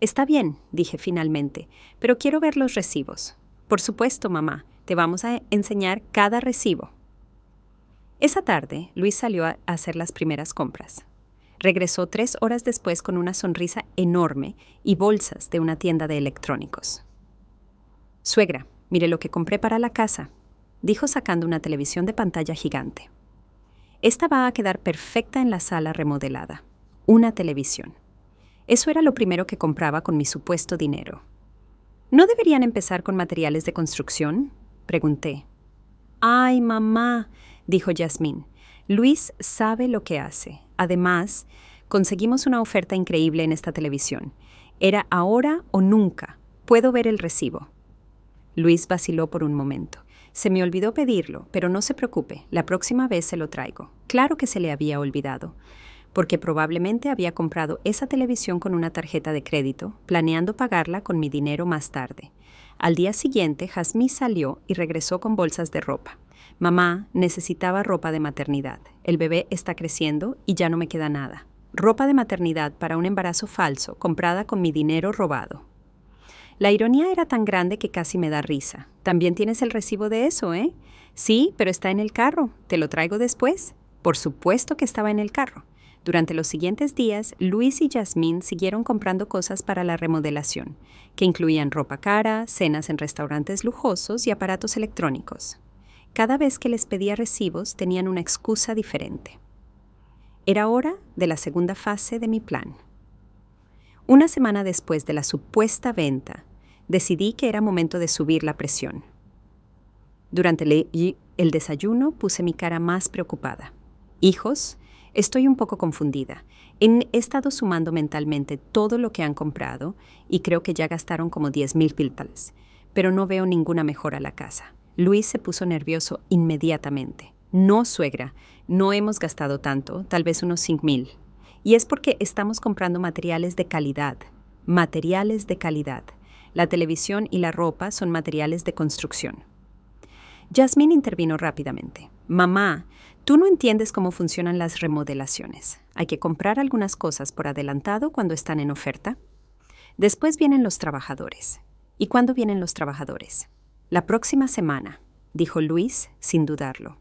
Speaker 1: «Está bien», dije finalmente, «pero quiero ver los recibos». «Por supuesto, mamá, te vamos a enseñar cada recibo». Esa tarde, Luis salió a hacer las primeras compras. Regresó 3 horas después con una sonrisa enorme y bolsas de una tienda de electrónicos. «Suegra, mire lo que compré para la casa», dijo sacando una televisión de pantalla gigante. «Esta va a quedar perfecta en la sala remodelada. Una televisión. Eso era lo primero que compraba con mi supuesto dinero». «¿No deberían empezar con materiales de construcción?», pregunté. «Ay, mamá», dijo Yasmín, «Luis sabe lo que hace. Además, conseguimos una oferta increíble en esta televisión. Era ahora o nunca. Puedo ver el recibo». Luis vaciló por un momento. «Se me olvidó pedirlo, pero no se preocupe, la próxima vez se lo traigo». Claro que se le había olvidado, porque probablemente había comprado esa televisión con una tarjeta de crédito, planeando pagarla con mi dinero más tarde. Al día siguiente, Jazmín salió y regresó con bolsas de ropa. «Mamá, necesitaba ropa de maternidad. El bebé está creciendo y ya no me queda nada. Ropa de maternidad para un embarazo falso, comprada con mi dinero robado». La ironía era tan grande que casi me da risa. «También tienes el recibo de eso, ¿eh?». «Sí, pero está en el carro. ¿Te lo traigo después?». Por supuesto que estaba en el carro. Durante los siguientes días, Luis y Yasmín siguieron comprando cosas para la remodelación, que incluían ropa cara, cenas en restaurantes lujosos y aparatos electrónicos. Cada vez que les pedía recibos, tenían una excusa diferente. Era hora de la segunda fase de mi plan. Una semana después de la supuesta venta, decidí que era momento de subir la presión. Durante el desayuno puse mi cara más preocupada. Hijos, estoy un poco confundida. He estado sumando mentalmente todo lo que han comprado y creo que ya gastaron como 10,000 pilpals, pero no veo ninguna mejora a la casa. Luis se puso nervioso inmediatamente. No, suegra, no hemos gastado tanto, tal vez unos 5,000. Y es porque estamos comprando materiales de calidad. Materiales de calidad. La televisión y la ropa son materiales de construcción. Jasmine intervino rápidamente. Mamá, tú no entiendes cómo funcionan las remodelaciones. Hay que comprar algunas cosas por adelantado cuando están en oferta. Después vienen los trabajadores. ¿Y cuándo vienen los trabajadores? La próxima semana, dijo Luis sin dudarlo.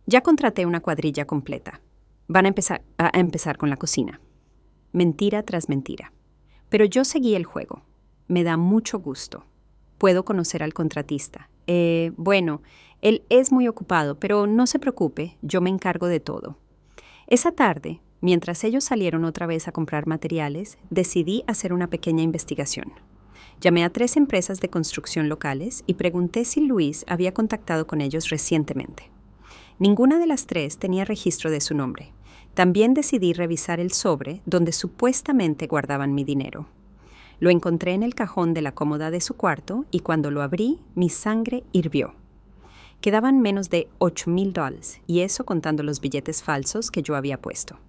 Speaker 1: Ya contraté una cuadrilla completa. Van a empezar con la cocina. Mentira tras mentira. Pero yo seguí el juego. Me da mucho gusto. Puedo conocer al contratista. Bueno, él es muy ocupado, pero no se preocupe, yo me encargo de todo. Esa tarde, mientras ellos salieron otra vez a comprar materiales, decidí hacer una pequeña investigación. Llamé a 3 empresas de construcción locales y pregunté si Luis había contactado con ellos recientemente. Ninguna de las 3 tenía registro de su nombre. También decidí revisar el sobre donde supuestamente guardaban mi dinero. Lo encontré en el cajón de la cómoda de su cuarto y cuando lo abrí, mi sangre hirvió. Quedaban menos de $8,000 y eso contando los billetes falsos que yo había puesto.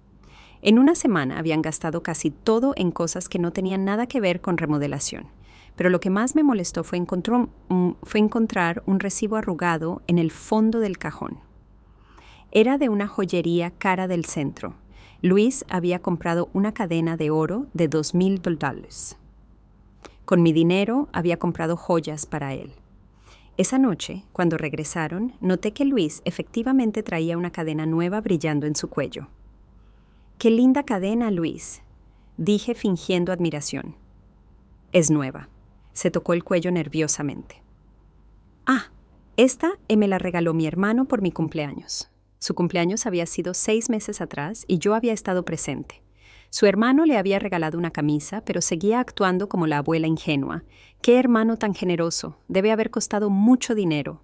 Speaker 1: En una semana habían gastado casi todo en cosas que no tenían nada que ver con remodelación. Pero lo que más me molestó fue encontrar un recibo arrugado en el fondo del cajón. Era de una joyería cara del centro. Luis había comprado una cadena de oro de $2,000. Con mi dinero había comprado joyas para él. Esa noche, cuando regresaron, noté que Luis efectivamente traía una cadena nueva brillando en su cuello. ¡Qué linda cadena, Luis!, dije fingiendo admiración. Es nueva. Se tocó el cuello nerviosamente. Ah, esta me la regaló mi hermano por mi cumpleaños. Su cumpleaños había sido 6 meses atrás y yo había estado presente. Su hermano le había regalado una camisa, pero seguía actuando como la abuela ingenua. ¡Qué hermano tan generoso! Debe haber costado mucho dinero.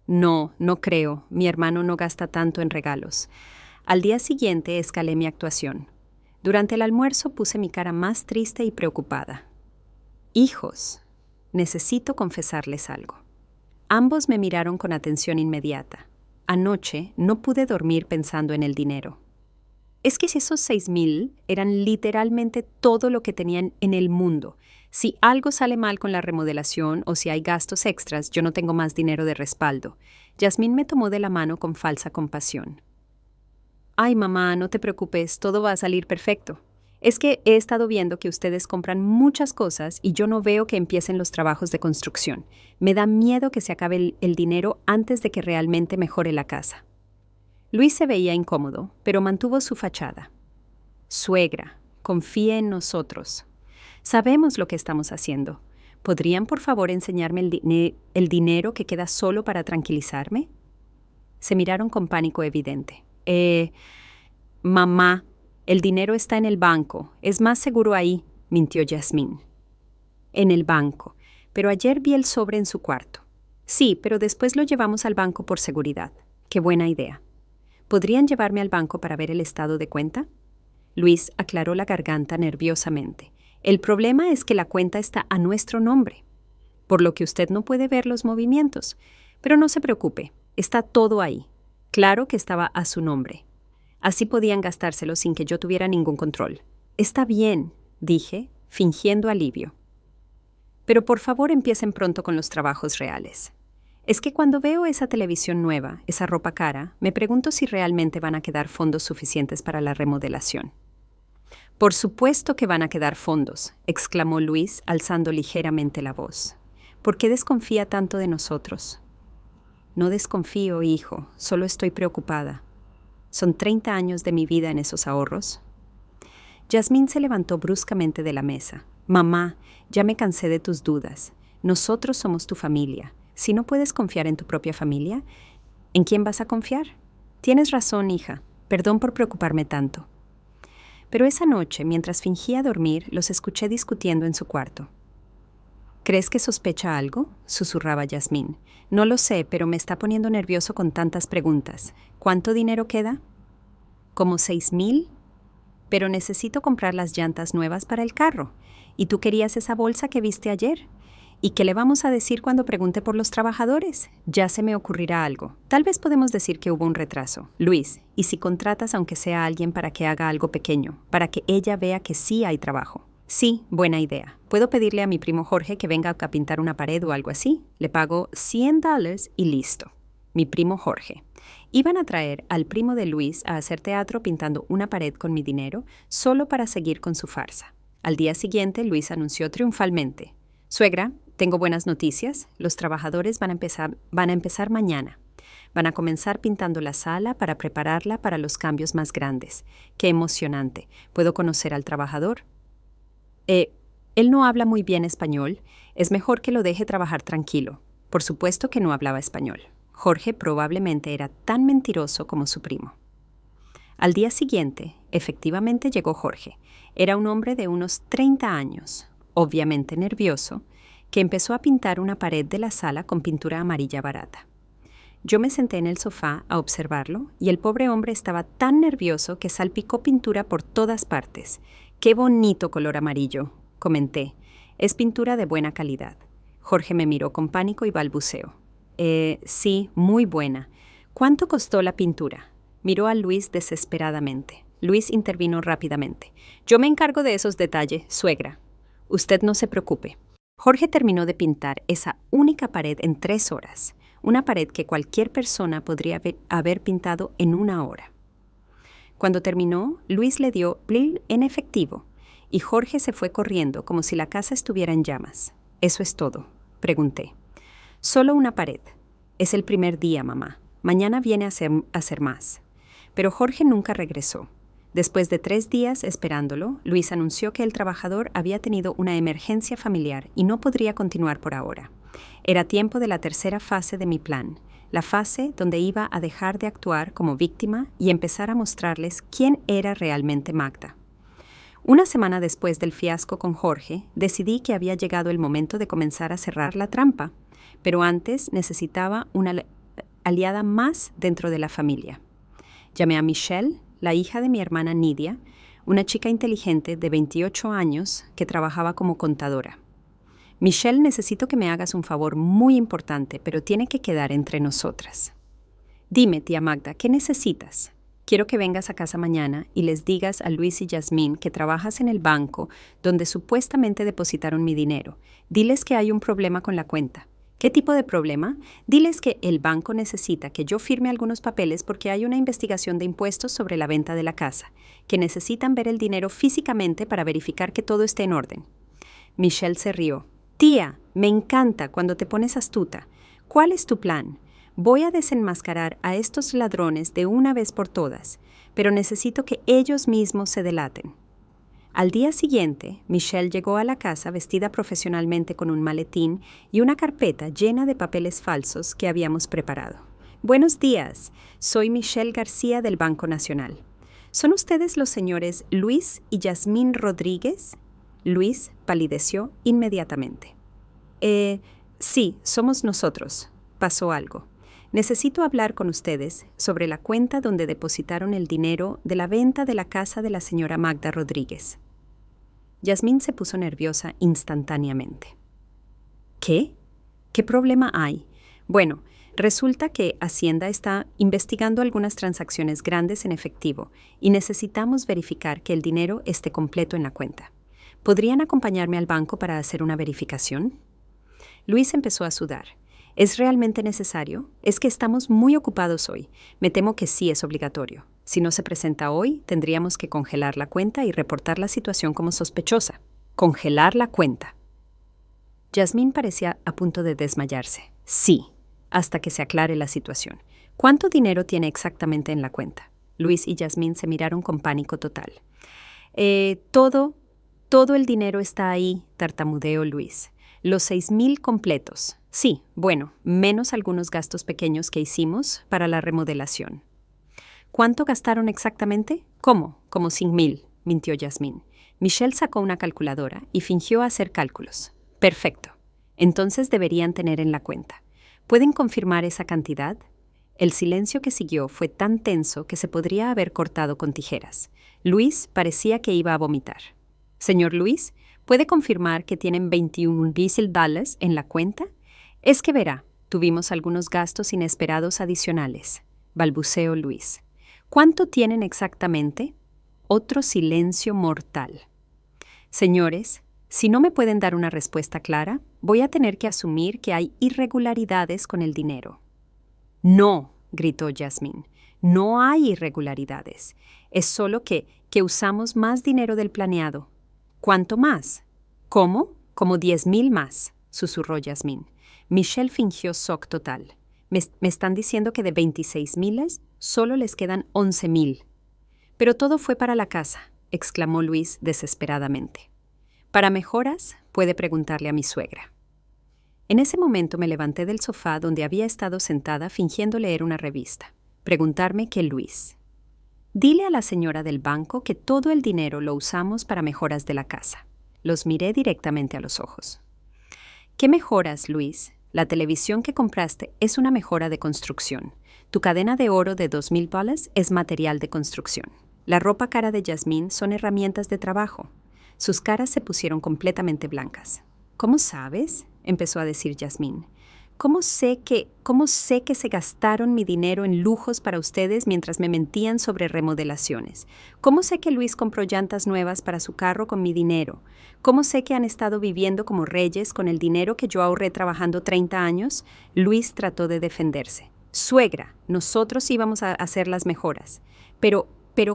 Speaker 1: No, no creo. Mi hermano no gasta tanto en regalos. Al día siguiente escalé mi actuación. Durante el almuerzo puse mi cara más triste y preocupada. Hijos, necesito confesarles algo. Ambos me miraron con atención inmediata. Anoche no pude dormir pensando en el dinero. Es que si esos 6,000 eran literalmente todo lo que tenían en el mundo. Si algo sale mal con la remodelación o si hay gastos extras, yo no tengo más dinero de respaldo. Jasmine me tomó de la mano con falsa compasión. Ay, mamá, no te preocupes, todo va a salir perfecto. Es que he estado viendo que ustedes compran muchas cosas y yo no veo que empiecen los trabajos de construcción. Me da miedo que se acabe el dinero antes de que realmente mejore la casa. Luis se veía incómodo, pero mantuvo su fachada. Suegra, confíe en nosotros. Sabemos lo que estamos haciendo. ¿Podrían, por favor, enseñarme el dinero que queda solo para tranquilizarme? Se miraron con pánico evidente. Mamá, el dinero está en el banco. Es más seguro ahí, mintió Jasmine. En el banco. Pero ayer vi el sobre en su cuarto. Sí, pero después lo llevamos al banco por seguridad. Qué buena idea. ¿Podrían llevarme al banco para ver el estado de cuenta? Luis aclaró la garganta nerviosamente. El problema es que la cuenta está a nuestro nombre, por lo que usted no puede ver los movimientos. Pero no se preocupe, está todo ahí. Claro que estaba a su nombre. Así podían gastárselo sin que yo tuviera ningún control. Está bien, dije, fingiendo alivio. Pero por favor empiecen pronto con los trabajos reales. Es que cuando veo esa televisión nueva, esa ropa cara, me pregunto si realmente van a quedar fondos suficientes para la remodelación. Por supuesto que van a quedar fondos, exclamó Luis, alzando ligeramente la voz. ¿Por qué desconfía tanto de nosotros? No desconfío, hijo, solo estoy preocupada. ¿Son 30 años de mi vida en esos ahorros? Jasmine se levantó bruscamente de la mesa. Mamá, ya me cansé de tus dudas. Nosotros somos tu familia. Si no puedes confiar en tu propia familia, ¿en quién vas a confiar? Tienes razón, hija. Perdón por preocuparme tanto. Pero esa noche, mientras fingía dormir, los escuché discutiendo en su cuarto. ¿Crees que sospecha algo?, susurraba Yasmín. No lo sé, pero me está poniendo nervioso con tantas preguntas. ¿Cuánto dinero queda? ¿Como 6,000? Pero necesito comprar las llantas nuevas para el carro. ¿Y tú querías esa bolsa que viste ayer? ¿Y qué le vamos a decir cuando pregunte por los trabajadores? Ya se me ocurrirá algo. Tal vez podemos decir que hubo un retraso. Luis, ¿y si contratas aunque sea a alguien para que haga algo pequeño, para que ella vea que sí hay trabajo? Sí, buena idea. Puedo pedirle a mi primo Jorge que venga a pintar una pared o algo así. Le pago $100 y listo. Mi primo Jorge. Iban a traer al primo de Luis a hacer teatro pintando una pared con mi dinero, solo para seguir con su farsa. Al día siguiente, Luis anunció triunfalmente: «Suegra, tengo buenas noticias. Los trabajadores van a empezar mañana. Van a comenzar pintando la sala para prepararla para los cambios más grandes. ¡Qué emocionante! ¿Puedo conocer al trabajador?» Él no habla muy bien español. Es mejor que lo deje trabajar tranquilo. Por supuesto que no hablaba español. Jorge probablemente era tan mentiroso como su primo. Al día siguiente, efectivamente llegó Jorge. Era un hombre de unos 30 años, obviamente nervioso, que empezó a pintar una pared de la sala con pintura amarilla barata. Yo me senté en el sofá a observarlo y el pobre hombre estaba tan nervioso que salpicó pintura por todas partes. «¡Qué bonito color amarillo!», comenté. «Es pintura de buena calidad». Jorge me miró con pánico y balbuceó. Sí, muy buena. ¿Cuánto costó la pintura?». Miró a Luis desesperadamente. Luis intervino rápidamente. «Yo me encargo de esos detalles, suegra. Usted no se preocupe». Jorge terminó de pintar esa única pared en 3 horas, una pared que cualquier persona podría haber pintado en 1 hora. Cuando terminó, Luis le dio bill en efectivo y Jorge se fue corriendo como si la casa estuviera en llamas. «¿Eso es todo?», pregunté. «Solo una pared. Es el primer día, mamá. Mañana viene a hacer más». Pero Jorge nunca regresó. Después de 3 días esperándolo, Luis anunció que el trabajador había tenido una emergencia familiar y no podría continuar por ahora. Era tiempo de la tercera fase de mi plan, la fase donde iba a dejar de actuar como víctima y empezar a mostrarles quién era realmente Magda. Una semana después del fiasco con Jorge, decidí que había llegado el momento de comenzar a cerrar la trampa, pero antes necesitaba una aliada más dentro de la familia. Llamé a Michelle, la hija de mi hermana Nidia, una chica inteligente de 28 años que trabajaba como contadora. «Michelle, necesito que me hagas un favor muy importante, pero tiene que quedar entre nosotras». «Dime, tía Magda, ¿qué necesitas?». «Quiero que vengas a casa mañana y les digas a Luis y Yasmín que trabajas en el banco donde supuestamente depositaron mi dinero. Diles que hay un problema con la cuenta». «¿Qué tipo de problema?». «Diles que el banco necesita que yo firme algunos papeles porque hay una investigación de impuestos sobre la venta de la casa, que necesitan ver el dinero físicamente para verificar que todo esté en orden». Michelle se rió. «Tía, me encanta cuando te pones astuta. ¿Cuál es tu plan?». «Voy a desenmascarar a estos ladrones de una vez por todas, pero necesito que ellos mismos se delaten». Al día siguiente, Michelle llegó a la casa vestida profesionalmente con un maletín y una carpeta llena de papeles falsos que habíamos preparado. «Buenos días, soy Michelle García del Banco Nacional. ¿Son ustedes los señores Luis y Yasmín Rodríguez?». Luis palideció inmediatamente. Sí, somos nosotros. Pasó algo. Necesito hablar con ustedes sobre la cuenta donde depositaron el dinero de la venta de la casa de la señora Magda Rodríguez». Yasmín se puso nerviosa instantáneamente. «¿Qué? ¿Qué problema hay?». «Bueno, resulta que Hacienda está investigando algunas transacciones grandes en efectivo y necesitamos verificar que el dinero esté completo en la cuenta. ¿Podrían acompañarme al banco para hacer una verificación?». Luis empezó a sudar. «¿Es realmente necesario? Es que estamos muy ocupados hoy. Me temo que sí es obligatorio. Si no se presenta hoy, tendríamos que congelar la cuenta y reportar la situación como sospechosa». «Congelar la cuenta». Yasmín parecía a punto de desmayarse. «Sí, hasta que se aclare la situación. ¿Cuánto dinero tiene exactamente en la cuenta?». Luis y Yasmín se miraron con pánico total. Todo el dinero está ahí», tartamudeó Luis. «Los 6,000 completos. Sí, bueno, menos algunos gastos pequeños que hicimos para la remodelación». ¿Cuánto gastaron exactamente? ¿Cómo? Como 100,000, mintió Yasmín. Michelle sacó una calculadora y fingió hacer cálculos. Perfecto. Entonces deberían tener en la cuenta. ¿Pueden confirmar esa cantidad? El silencio que siguió fue tan tenso que se podría haber cortado con tijeras. Luis parecía que iba a vomitar. Señor Luis, ¿puede confirmar que tienen $21,000 en la cuenta? Es que verá, tuvimos algunos gastos inesperados adicionales, balbuceó Luis. ¿Cuánto tienen exactamente? Otro silencio mortal. Señores, si no me pueden dar una respuesta clara, voy a tener que asumir que hay irregularidades con el dinero. No, gritó Yasmín, no hay irregularidades. Es solo que usamos más dinero del planeado. ¿Cuánto más? ¿Cómo? Como 10,000 más, susurró Yasmín. Michelle fingió shock total. Me están diciendo que de 26,000 solo les quedan 11,000. Pero todo fue para la casa, exclamó Luis desesperadamente. Para mejoras, puede preguntarle a mi suegra. En ese momento me levanté del sofá donde había estado sentada fingiendo leer una revista. Preguntarme qué Luis. Dile a la señora del banco que todo el dinero lo usamos para mejoras de la casa. Los miré directamente a los ojos. ¿Qué mejoras, Luis? La televisión que compraste es una mejora de construcción. Tu cadena de oro de $2,000 es material de construcción. La ropa cara de Yasmín son herramientas de trabajo. Sus caras se pusieron completamente blancas. ¿Cómo sabes? Empezó a decir Yasmín. ¿Cómo sé que se gastaron mi dinero en lujos para ustedes mientras me mentían sobre remodelaciones? ¿Cómo sé que Luis compró llantas nuevas para su carro con mi dinero? ¿Cómo sé que han estado viviendo como reyes con el dinero que yo ahorré trabajando 30 años? Luis trató de defenderse. Suegra, nosotros íbamos a hacer las mejoras. ¿Pero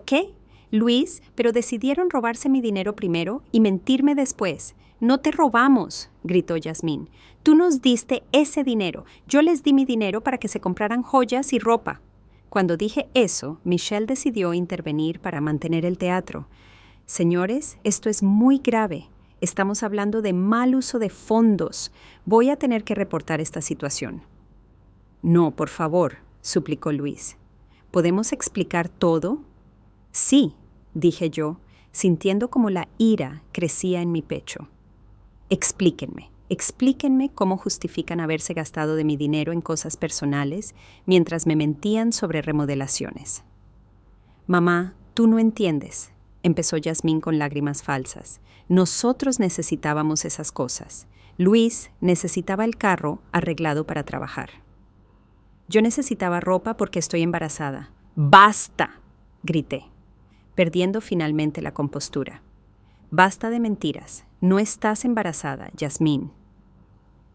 Speaker 1: qué? Luis, pero decidieron robarse mi dinero primero y mentirme después. No te robamos, gritó Yasmín. Tú nos diste ese dinero. Yo les di mi dinero para que se compraran joyas y ropa. Cuando dije eso, Michelle decidió intervenir para mantener el teatro. Señores, esto es muy grave. Estamos hablando de mal uso de fondos. Voy a tener que reportar esta situación. No, por favor, suplicó Luis. ¿Podemos explicar todo? Sí, dije yo, sintiendo como la ira crecía en mi pecho. Explíquenme cómo justifican haberse gastado de mi dinero en cosas personales mientras me mentían sobre remodelaciones. Mamá, tú no entiendes, empezó Yasmín con lágrimas falsas. Nosotros necesitábamos esas cosas. Luis necesitaba el carro arreglado para trabajar. Yo necesitaba ropa porque estoy embarazada. ¡Basta!, grité, perdiendo finalmente la compostura. Basta de mentiras. No estás embarazada, Yasmín.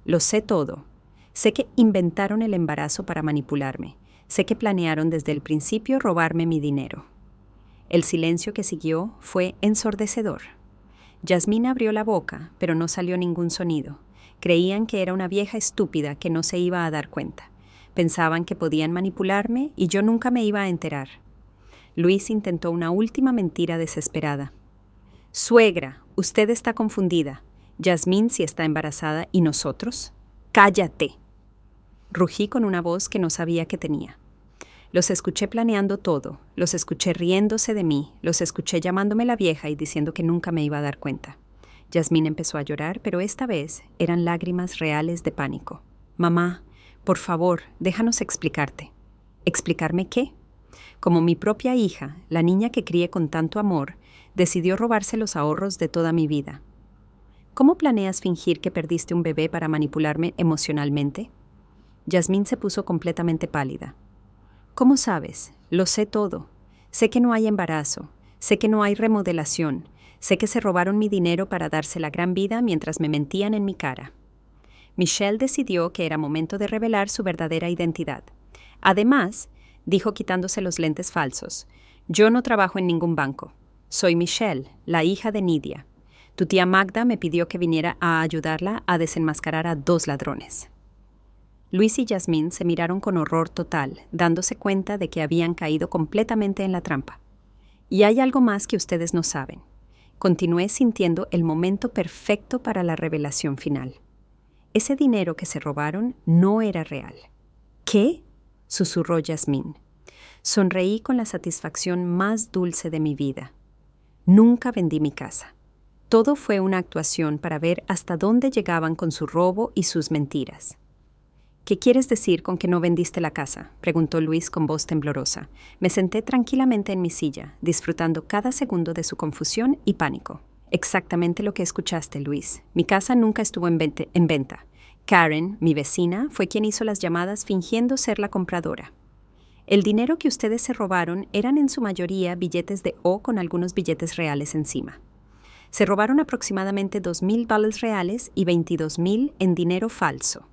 Speaker 1: Lo sé todo. Sé que inventaron el embarazo para manipularme. Sé que planearon desde el principio robarme mi dinero. El silencio que siguió fue ensordecedor. Yasmín abrió la boca, pero no salió ningún sonido. Creían que era una vieja estúpida que no se iba a dar cuenta. Pensaban que podían manipularme y yo nunca me iba a enterar. Luis intentó una última mentira desesperada. Suegra, usted está confundida. Yasmín sí está embarazada y nosotros. ¡Cállate!, rugí con una voz que no sabía que tenía. Los escuché planeando todo, los escuché riéndose de mí, los escuché llamándome la vieja y diciendo que nunca me iba a dar cuenta. Yasmín empezó a llorar, pero esta vez eran lágrimas reales de pánico. Mamá, por favor, déjanos explicarte. ¿Explicarme qué? Como mi propia hija, la niña que crié con tanto amor, decidió robarse los ahorros de toda mi vida. ¿Cómo planeas fingir que perdiste un bebé para manipularme emocionalmente? Yasmín se puso completamente pálida. ¿Cómo sabes? Lo sé todo. Sé que no hay embarazo. Sé que no hay remodelación. Sé que se robaron mi dinero para darse la gran vida mientras me mentían en mi cara. Michelle decidió que era momento de revelar su verdadera identidad. Además, dijo quitándose los lentes falsos, yo no trabajo en ningún banco. Soy Michelle, la hija de Nidia. Tu tía Magda me pidió que viniera a ayudarla a desenmascarar a 2 ladrones. Luis y Yasmín se miraron con horror total, dándose cuenta de que habían caído completamente en la trampa. Y hay algo más que ustedes no saben. Continué sintiendo el momento perfecto para la revelación final. Ese dinero que se robaron no era real. ¿Qué?, susurró Yasmín. Sonreí con la satisfacción más dulce de mi vida. Nunca vendí mi casa. Todo fue una actuación para ver hasta dónde llegaban con su robo y sus mentiras. ¿Qué quieres decir con que no vendiste la casa?, preguntó Luis con voz temblorosa. Me senté tranquilamente en mi silla, disfrutando cada segundo de su confusión y pánico. Exactamente lo que escuchaste, Luis. Mi casa nunca estuvo en venta. Karen, mi vecina, fue quien hizo las llamadas fingiendo ser la compradora. El dinero que ustedes se robaron eran en su mayoría billetes de O con algunos billetes reales encima. Se robaron aproximadamente $2,000 reales y $22,000 en dinero falso.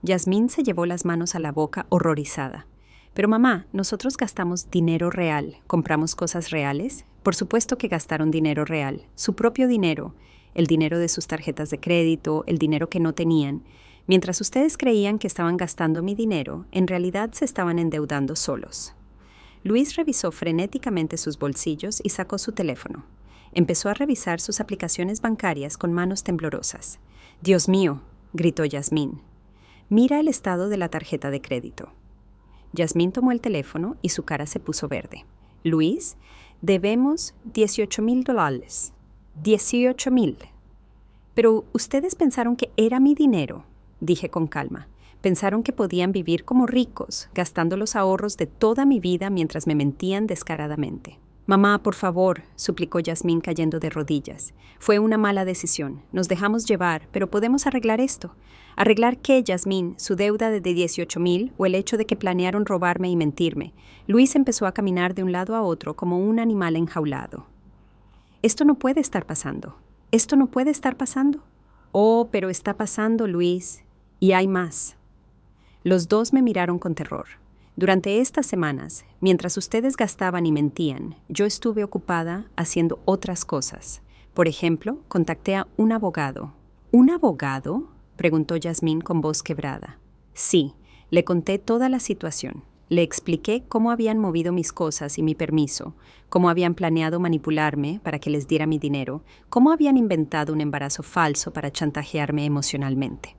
Speaker 1: Yasmín se llevó las manos a la boca horrorizada. Pero mamá, nosotros gastamos dinero real, compramos cosas reales. Por supuesto que gastaron dinero real, su propio dinero, el dinero de sus tarjetas de crédito, el dinero que no tenían. Mientras ustedes creían que estaban gastando mi dinero, en realidad se estaban endeudando solos. Luis revisó frenéticamente sus bolsillos y sacó su teléfono. Empezó a revisar sus aplicaciones bancarias con manos temblorosas. «Dios mío», gritó Yasmín. «Mira el estado de la tarjeta de crédito». Yasmín tomó el teléfono y su cara se puso verde. «Luis, debemos $18,000. $18,000. Pero ustedes pensaron que era mi dinero», dije con calma. «Pensaron que podían vivir como ricos, gastando los ahorros de toda mi vida mientras me mentían descaradamente». «Mamá, por favor», suplicó Yasmín cayendo de rodillas. «Fue una mala decisión. Nos dejamos llevar, pero podemos arreglar esto». ¿Arreglar qué, Yasmín? ¿Su deuda de $18,000 o el hecho de que planearon robarme y mentirme? Luis empezó a caminar de un lado a otro como un animal enjaulado. «Esto no puede estar pasando. ¿Esto no puede estar pasando?» «Oh, pero está pasando, Luis. Y hay más». Los dos me miraron con terror. Durante estas semanas, mientras ustedes gastaban y mentían, yo estuve ocupada haciendo otras cosas. Por ejemplo, contacté a un abogado. ¿Un abogado?, preguntó Yasmín con voz quebrada. Sí, le conté toda la situación. Le expliqué cómo habían movido mis cosas y mi permiso, cómo habían planeado manipularme para que les diera mi dinero, cómo habían inventado un embarazo falso para chantajearme emocionalmente.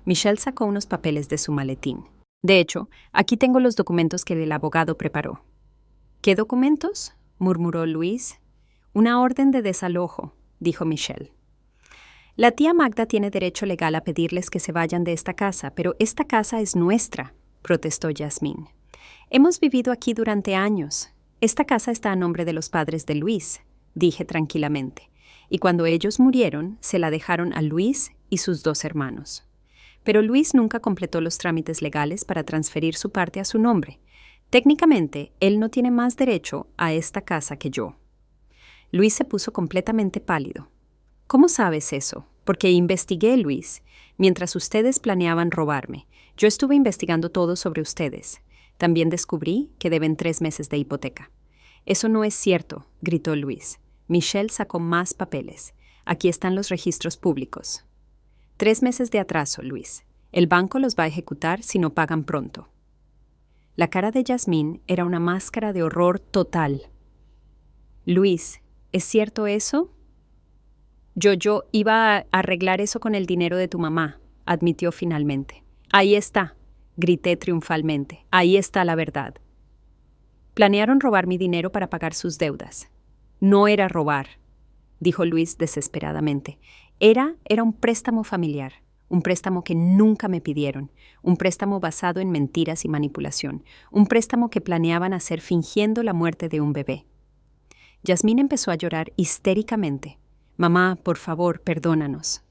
Speaker 1: Michelle sacó unos papeles de su maletín. «De hecho, aquí tengo los documentos que el abogado preparó». «¿Qué documentos?», murmuró Luis. «Una orden de desalojo», dijo Michelle. «La tía Magda tiene derecho legal a pedirles que se vayan de esta casa, pero esta casa es nuestra», protestó Yasmín. «Hemos vivido aquí durante años. Esta casa está a nombre de los padres de Luis», dije tranquilamente, «y cuando ellos murieron, se la dejaron a Luis y sus 2 hermanos. Pero Luis nunca completó los trámites legales para transferir su parte a su nombre. Técnicamente, él no tiene más derecho a esta casa que yo». Luis se puso completamente pálido. «¿Cómo sabes eso?». «Porque investigué, Luis. Mientras ustedes planeaban robarme, yo estuve investigando todo sobre ustedes. También descubrí que deben 3 meses de hipoteca». «Eso no es cierto», gritó Luis. Michelle sacó más papeles. «Aquí están los registros públicos». 3 meses de atraso, Luis. El banco los va a ejecutar si no pagan pronto». La cara de Yasmín era una máscara de horror total. «Luis, ¿es cierto eso?». Yo iba a arreglar eso con el dinero de tu mamá», admitió finalmente. «Ahí está», grité triunfalmente. «Ahí está la verdad». «Planearon robar mi dinero para pagar sus deudas». «No era robar», dijo Luis desesperadamente. Era un préstamo familiar, un préstamo que nunca me pidieron, un préstamo basado en mentiras y manipulación, un préstamo que planeaban hacer fingiendo la muerte de un bebé». Yasmín empezó a llorar histéricamente. «Mamá, por favor, perdónanos».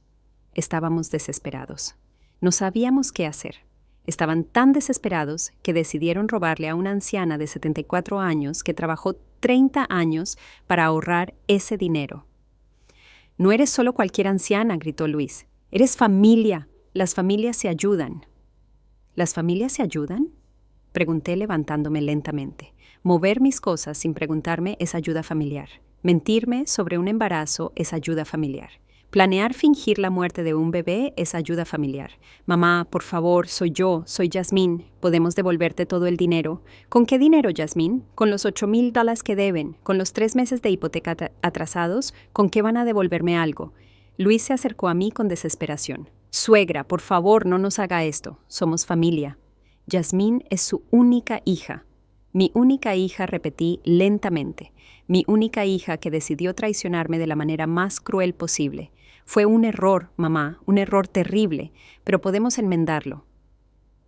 Speaker 1: Estábamos desesperados. No sabíamos qué hacer. Estaban tan desesperados que decidieron robarle a una anciana de 74 años que trabajó 30 años para ahorrar ese dinero. «No eres solo cualquier anciana», gritó Luis. «Eres familia. Las familias se ayudan». «¿Las familias se ayudan?», pregunté levantándome lentamente. Mover mis cosas sin preguntarme es ayuda familiar. Mentirme sobre un embarazo es ayuda familiar. Planear fingir la muerte de un bebé es ayuda familiar. «Mamá, por favor, soy Yasmín. ¿Podemos devolverte todo el dinero?» «¿Con qué dinero, Yasmín? ¿Con los $8,000 que deben? ¿Con los 3 meses de hipoteca atrasados? ¿Con qué van a devolverme algo?». Luis se acercó a mí con desesperación. «Suegra, por favor, no nos haga esto. Somos familia. Yasmín es su única hija». Mi única hija, repetí lentamente. Mi única hija que decidió traicionarme de la manera más cruel posible. Fue un error, mamá, un error terrible, pero podemos enmendarlo.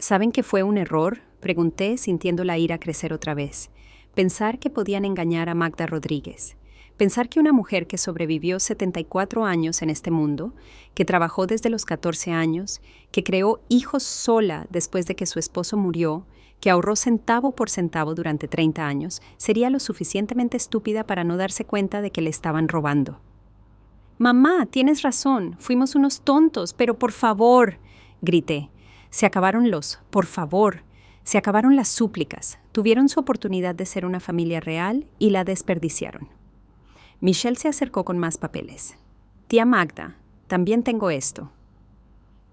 Speaker 1: ¿Saben que fue un error?, pregunté, sintiendo la ira crecer otra vez. Pensar que podían engañar a Magda Rodríguez. Pensar que una mujer que sobrevivió 74 años en este mundo, que trabajó desde los 14 años, que creó hijos sola después de que su esposo murió, que ahorró centavo por centavo durante 30 años, sería lo suficientemente estúpida para no darse cuenta de que le estaban robando. «Mamá, tienes razón, fuimos unos tontos, pero por favor», grité. Se acabaron por favor, se acabaron las súplicas. Tuvieron su oportunidad de ser una familia real y la desperdiciaron. Michelle se acercó con más papeles. «Tía Magda, también tengo esto».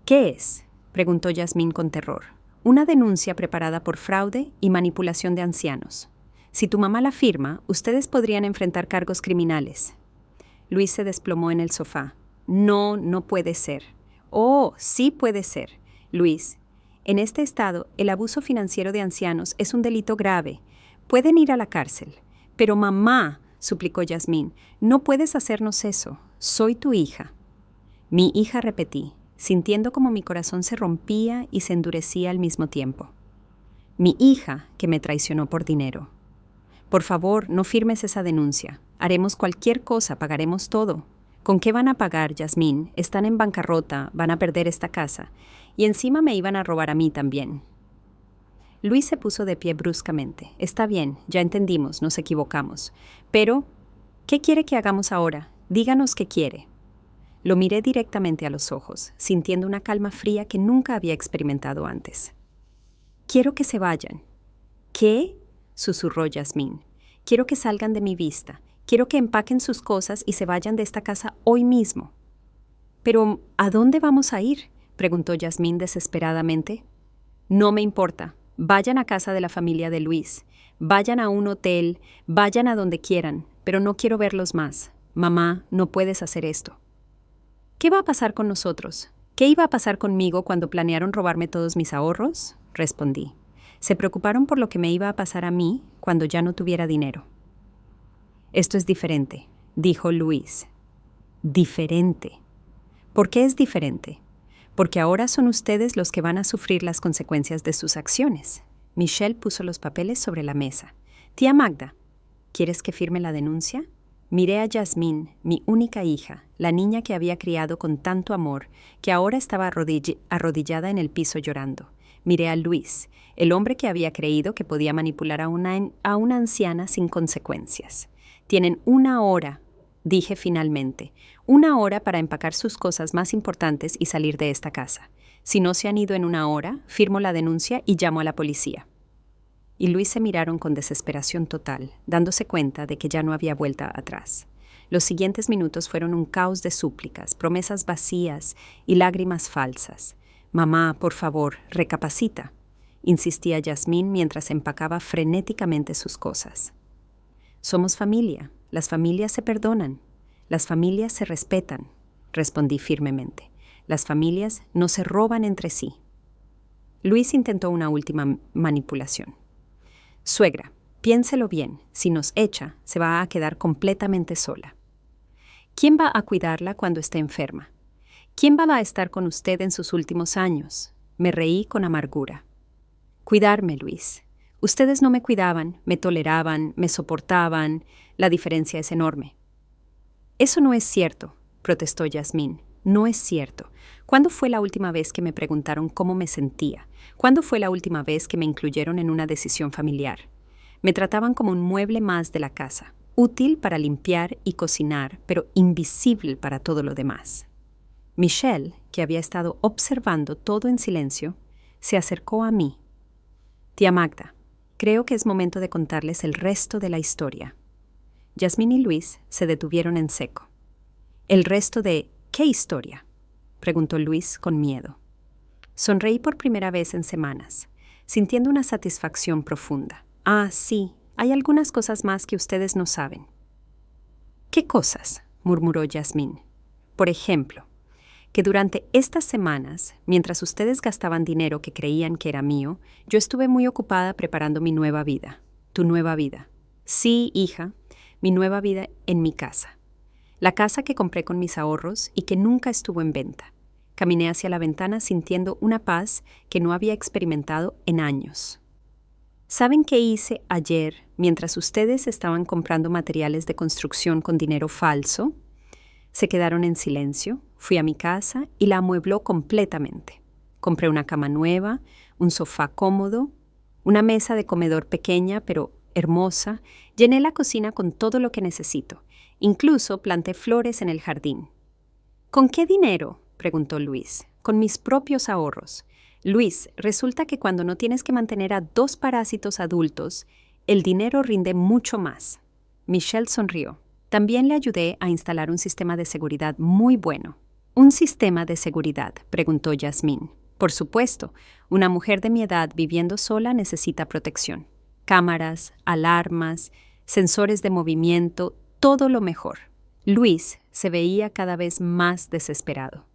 Speaker 1: «¿Qué es?», preguntó Yasmín con terror. «Una denuncia preparada por fraude y manipulación de ancianos. Si tu mamá la firma, ustedes podrían enfrentar cargos criminales». Luis se desplomó en el sofá. «No, no puede ser». «Oh, sí puede ser. Luis, en este estado, el abuso financiero de ancianos es un delito grave. Pueden ir a la cárcel. Pero mamá», suplicó Yasmín, «no puedes hacernos eso. Soy tu hija». «Mi hija», repetí, sintiendo como mi corazón se rompía y se endurecía al mismo tiempo. «Mi hija que me traicionó por dinero. Por favor, no firmes esa denuncia. Haremos cualquier cosa, pagaremos todo». «¿Con qué van a pagar, Yasmín? Están en bancarrota, van a perder esta casa. Y encima me iban a robar a mí también». Luis se puso de pie bruscamente. «Está bien, ya entendimos, nos equivocamos. Pero, ¿qué quiere que hagamos ahora? Díganos qué quiere». Lo miré directamente a los ojos, sintiendo una calma fría que nunca había experimentado antes. «Quiero que se vayan». «¿Qué?», susurró Yasmín. «Quiero que salgan de mi vista. Quiero que empaquen sus cosas y se vayan de esta casa hoy mismo». «¿Pero a dónde vamos a ir?», preguntó Yasmín desesperadamente. «No me importa. Vayan a casa de la familia de Luis. Vayan a un hotel, vayan a donde quieran, pero no quiero verlos más. Mamá, no puedes hacer esto». «¿Qué va a pasar con nosotros? ¿Qué iba a pasar conmigo cuando planearon robarme todos mis ahorros?», respondí. «Se preocuparon por lo que me iba a pasar a mí cuando ya no tuviera dinero». «Esto es diferente», dijo Luis. «Diferente». ¿Por qué es diferente? Porque ahora son ustedes los que van a sufrir las consecuencias de sus acciones. Michelle puso los papeles sobre la mesa. «Tía Magda, ¿quieres que firme la denuncia?». Miré a Yasmín, mi única hija, la niña que había criado con tanto amor, que ahora estaba arrodillada en el piso llorando. Miré a Luis, el hombre que había creído que podía manipular a una anciana sin consecuencias. «Tienen 1 hora», dije finalmente, 1 hora para empacar sus cosas más importantes y salir de esta casa. Si no se han ido en 1 hora, firmo la denuncia y llamo a la policía». Y Luis se miraron con desesperación total, dándose cuenta de que ya no había vuelta atrás. Los siguientes minutos fueron un caos de súplicas, promesas vacías y lágrimas falsas. «Mamá, por favor, recapacita», insistía Yasmín mientras empacaba frenéticamente sus cosas. «Somos familia. Las familias se perdonan. Las familias se respetan», respondí firmemente. «Las familias no se roban entre sí». Luis intentó una última manipulación. «Suegra, piénselo bien. Si nos echa, se va a quedar completamente sola. ¿Quién va a cuidarla cuando esté enferma? ¿Quién va a estar con usted en sus últimos años?». Me reí con amargura. «Cuidarme, Luis. Ustedes no me cuidaban, me toleraban, me soportaban. La diferencia es enorme». «Eso no es cierto», protestó Yasmín. «No es cierto. ¿Cuándo fue la última vez que me preguntaron cómo me sentía? ¿Cuándo fue la última vez que me incluyeron en una decisión familiar? Me trataban como un mueble más de la casa, útil para limpiar y cocinar, pero invisible para todo lo demás». Michelle, que había estado observando todo en silencio, se acercó a mí. «Tía Magda, creo que es momento de contarles el resto de la historia». Yasmín y Luis se detuvieron en seco. «¿El resto de qué historia?», preguntó Luis con miedo. Sonreí por primera vez en semanas, sintiendo una satisfacción profunda. «Ah, sí, hay algunas cosas más que ustedes no saben». «¿Qué cosas?», murmuró Yasmín. «Por ejemplo, que durante estas semanas, mientras ustedes gastaban dinero que creían que era mío, yo estuve muy ocupada preparando mi nueva vida. Tu nueva vida. Sí, hija, mi nueva vida en mi casa. La casa que compré con mis ahorros y que nunca estuvo en venta. Caminé hacia la ventana sintiendo una paz que no había experimentado en años. ¿Saben qué hice ayer mientras ustedes estaban comprando materiales de construcción con dinero falso? Se quedaron en silencio, fui a mi casa y la amuebló completamente. Compré una cama nueva, un sofá cómodo, una mesa de comedor pequeña pero hermosa, llené la cocina con todo lo que necesito. Incluso planté flores en el jardín. ¿Con qué dinero?, preguntó Luis. Con mis propios ahorros. Luis, resulta que cuando no tienes que mantener a 2 parásitos adultos, el dinero rinde mucho más. Michelle sonrió. También le ayudé a instalar un sistema de seguridad muy bueno. ¿Un sistema de seguridad?, preguntó Yasmín. Por supuesto, una mujer de mi edad viviendo sola necesita protección. Cámaras, alarmas, sensores de movimiento, todo lo mejor. Luis se veía cada vez más desesperado.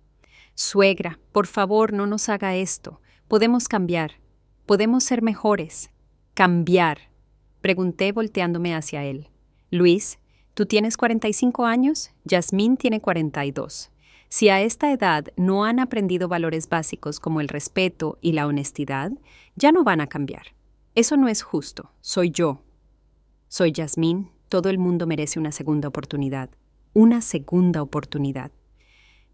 Speaker 1: Suegra, por favor, no nos haga esto. Podemos cambiar. Podemos ser mejores. Cambiar. Pregunté volteándome hacia él. Luis, ¿tú tienes 45 años? Yasmín tiene 42. Si a esta edad no han aprendido valores básicos como el respeto y la honestidad, ya no van a cambiar. Eso no es justo. Soy yo. Soy Yasmín. Todo el mundo merece una segunda oportunidad. Una segunda oportunidad.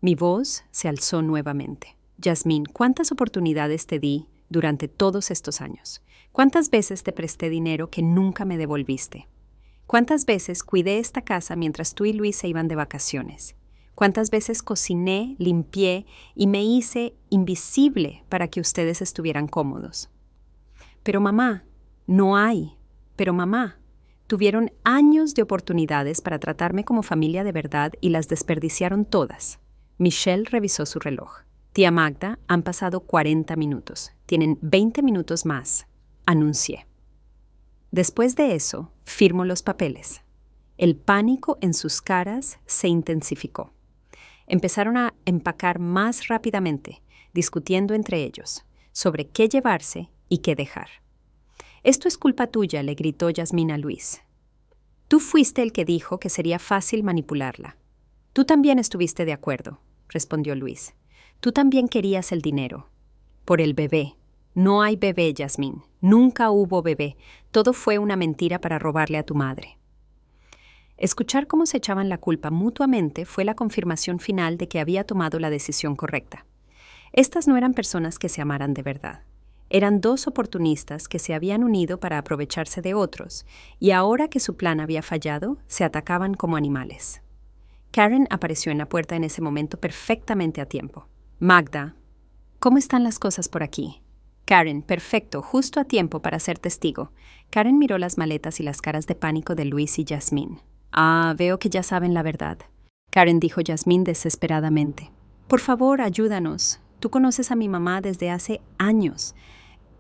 Speaker 1: Mi voz se alzó nuevamente. Yasmín, ¿cuántas oportunidades te di durante todos estos años? ¿Cuántas veces te presté dinero que nunca me devolviste? ¿Cuántas veces cuidé esta casa mientras tú y Luis se iban de vacaciones? ¿Cuántas veces cociné, limpié y me hice invisible para que ustedes estuvieran cómodos? Pero mamá, no hay. Pero mamá, tuvieron años de oportunidades para tratarme como familia de verdad y las desperdiciaron todas. Michelle revisó su reloj. Tía Magda, han pasado 40 minutos. Tienen 20 minutos más, anuncié. Después de eso, firmó los papeles. El pánico en sus caras se intensificó. Empezaron a empacar más rápidamente, discutiendo entre ellos sobre qué llevarse y qué dejar. «Esto es culpa tuya», le gritó Yasmín a Luis. «Tú fuiste el que dijo que sería fácil manipularla». «Tú también estuviste de acuerdo», respondió Luis. «Tú también querías el dinero». «Por el bebé». «No hay bebé, Yasmín. Nunca hubo bebé. Todo fue una mentira para robarle a tu madre». Escuchar cómo se echaban la culpa mutuamente fue la confirmación final de que había tomado la decisión correcta. Estas no eran personas que se amaran de verdad. Eran 2 oportunistas que se habían unido para aprovecharse de otros, y ahora que su plan había fallado, se atacaban como animales. Karen apareció en la puerta en ese momento perfectamente a tiempo. «Magda, ¿cómo están las cosas por aquí?» «Karen, perfecto, justo a tiempo para ser testigo». Karen miró las maletas y las caras de pánico de Luis y Yasmín. «Ah, veo que ya saben la verdad», Karen dijo Yasmín desesperadamente. «Por favor, ayúdanos. Tú conoces a mi mamá desde hace años.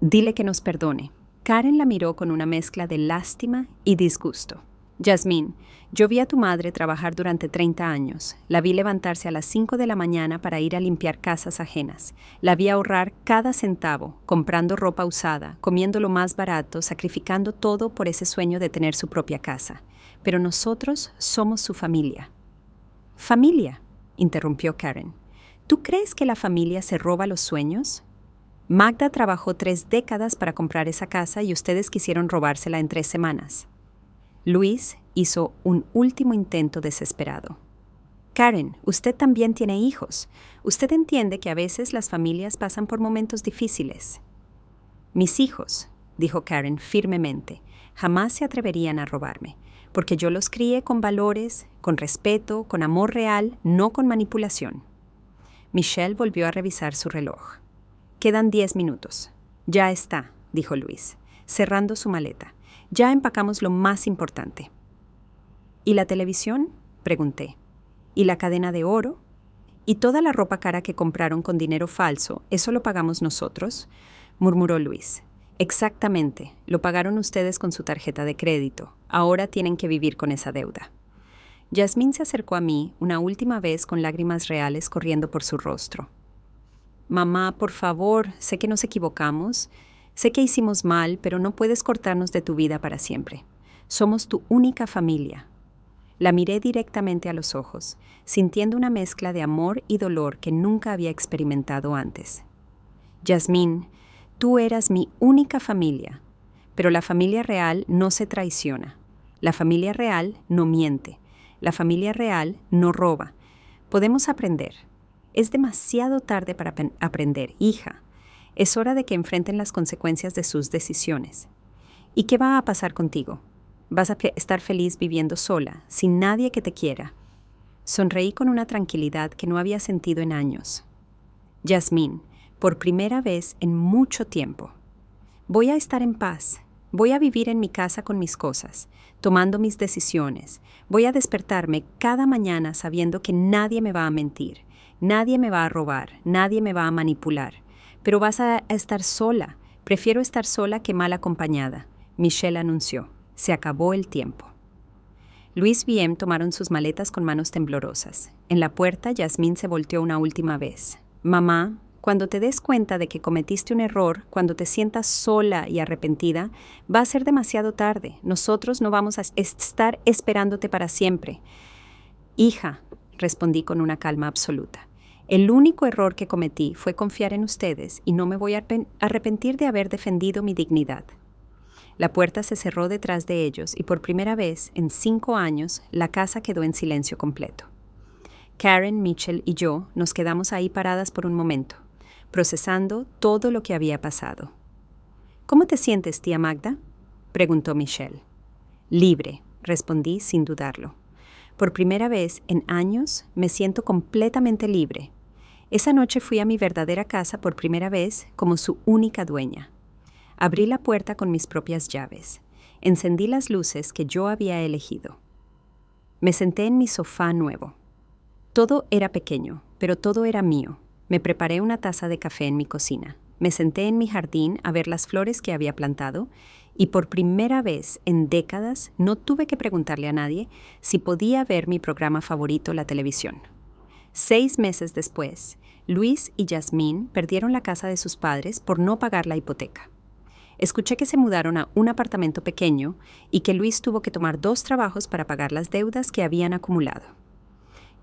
Speaker 1: Dile que nos perdone». Karen la miró con una mezcla de lástima y disgusto. «Yasmín, yo vi a tu madre trabajar durante 30 años. La vi levantarse a las 5 de la mañana para ir a limpiar casas ajenas. La vi ahorrar cada centavo, comprando ropa usada, comiendo lo más barato, sacrificando todo por ese sueño de tener su propia casa. Pero nosotros somos su familia». «¿Familia?», interrumpió Karen. «¿Tú crees que la familia se roba los sueños? Magda trabajó 3 décadas para comprar esa casa y ustedes quisieron robársela en 3 semanas». Luis hizo un último intento desesperado. «Karen, usted también tiene hijos. Usted entiende que a veces las familias pasan por momentos difíciles». «Mis hijos», dijo Karen firmemente, «jamás se atreverían a robarme, porque yo los crié con valores, con respeto, con amor real, no con manipulación». Michelle volvió a revisar su reloj. «Quedan 10 minutos». «Ya está», dijo Luis, cerrando su maleta. «Ya empacamos lo más importante». «¿Y la televisión?», pregunté. «¿Y la cadena de oro? ¿Y toda la ropa cara que compraron con dinero falso, eso lo pagamos nosotros?», murmuró Luis. «Exactamente, lo pagaron ustedes con su tarjeta de crédito. Ahora tienen que vivir con esa deuda». Yasmín se acercó a mí una última vez con lágrimas reales corriendo por su rostro. «Mamá, por favor, sé que nos equivocamos. Sé que hicimos mal, pero no puedes cortarnos de tu vida para siempre. Somos tu única familia. La miré directamente a los ojos, sintiendo una mezcla de amor y dolor que nunca había experimentado antes. Yasmín, tú eras mi única familia, pero la familia real no se traiciona. La familia real no miente. La familia real no roba. Podemos aprender. Es demasiado tarde para aprender, hija. Es hora de que enfrenten las consecuencias de sus decisiones. ¿Y qué va a pasar contigo? Vas a estar feliz viviendo sola, sin nadie que te quiera. Sonreí con una tranquilidad que no había sentido en años. Yasmín, por primera vez en mucho tiempo. Voy a estar en paz. Voy a vivir en mi casa con mis cosas, tomando mis decisiones. Voy a despertarme cada mañana sabiendo que nadie me va a mentir, nadie me va a robar, nadie me va a manipular. Pero vas a estar sola. Prefiero estar sola que mal acompañada. Michelle anunció. Se acabó el tiempo. Luis y Em tomaron sus maletas con manos temblorosas. En la puerta, Yasmín se volteó una última vez. Mamá, cuando te des cuenta de que cometiste un error, cuando te sientas sola y arrepentida, va a ser demasiado tarde. Nosotros no vamos a estar esperándote para siempre. Hija, respondí con una calma absoluta. El único error que cometí fue confiar en ustedes y no me voy a arrepentir de haber defendido mi dignidad. La puerta se cerró detrás de ellos y por primera vez en 5 años la casa quedó en silencio completo. Karen, Mitchell y yo nos quedamos ahí paradas por un momento, procesando todo lo que había pasado. ¿Cómo te sientes, tía Magda?, preguntó Michelle. Libre, respondí sin dudarlo. Por primera vez en años me siento completamente libre. Esa noche fui a mi verdadera casa por primera vez como su única dueña. Abrí la puerta con mis propias llaves. Encendí las luces que yo había elegido. Me senté en mi sofá nuevo. Todo era pequeño, pero todo era mío. Me preparé una taza de café en mi cocina. Me senté en mi jardín a ver las flores que había plantado y por primera vez en décadas no tuve que preguntarle a nadie si podía ver mi programa favorito, la televisión. 6 meses después, Luis y Yasmín perdieron la casa de sus padres por no pagar la hipoteca. Escuché que se mudaron a un apartamento pequeño y que Luis tuvo que tomar 2 trabajos para pagar las deudas que habían acumulado.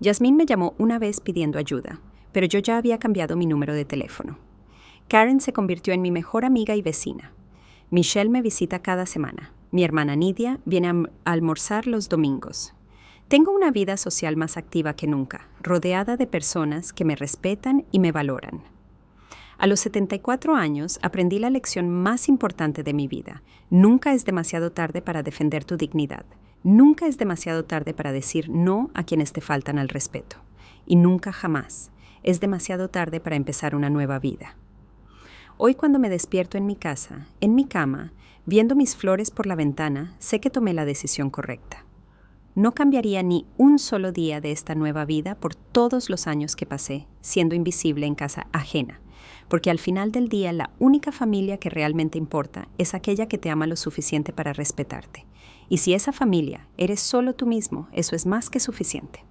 Speaker 1: Yasmín me llamó una vez pidiendo ayuda, pero yo ya había cambiado mi número de teléfono. Karen se convirtió en mi mejor amiga y vecina. Michelle me visita cada semana. Mi hermana Nidia viene a almorzar los domingos. Tengo una vida social más activa que nunca, rodeada de personas que me respetan y me valoran. A los 74 años aprendí la lección más importante de mi vida. Nunca es demasiado tarde para defender tu dignidad. Nunca es demasiado tarde para decir no a quienes te faltan al respeto. Y nunca jamás es demasiado tarde para empezar una nueva vida. Hoy cuando me despierto en mi casa, en mi cama, viendo mis flores por la ventana, sé que tomé la decisión correcta. No cambiaría ni un solo día de esta nueva vida por todos los años que pasé siendo invisible en casa ajena, porque al final del día la única familia que realmente importa es aquella que te ama lo suficiente para respetarte. Y si esa familia eres solo tú mismo, eso es más que suficiente.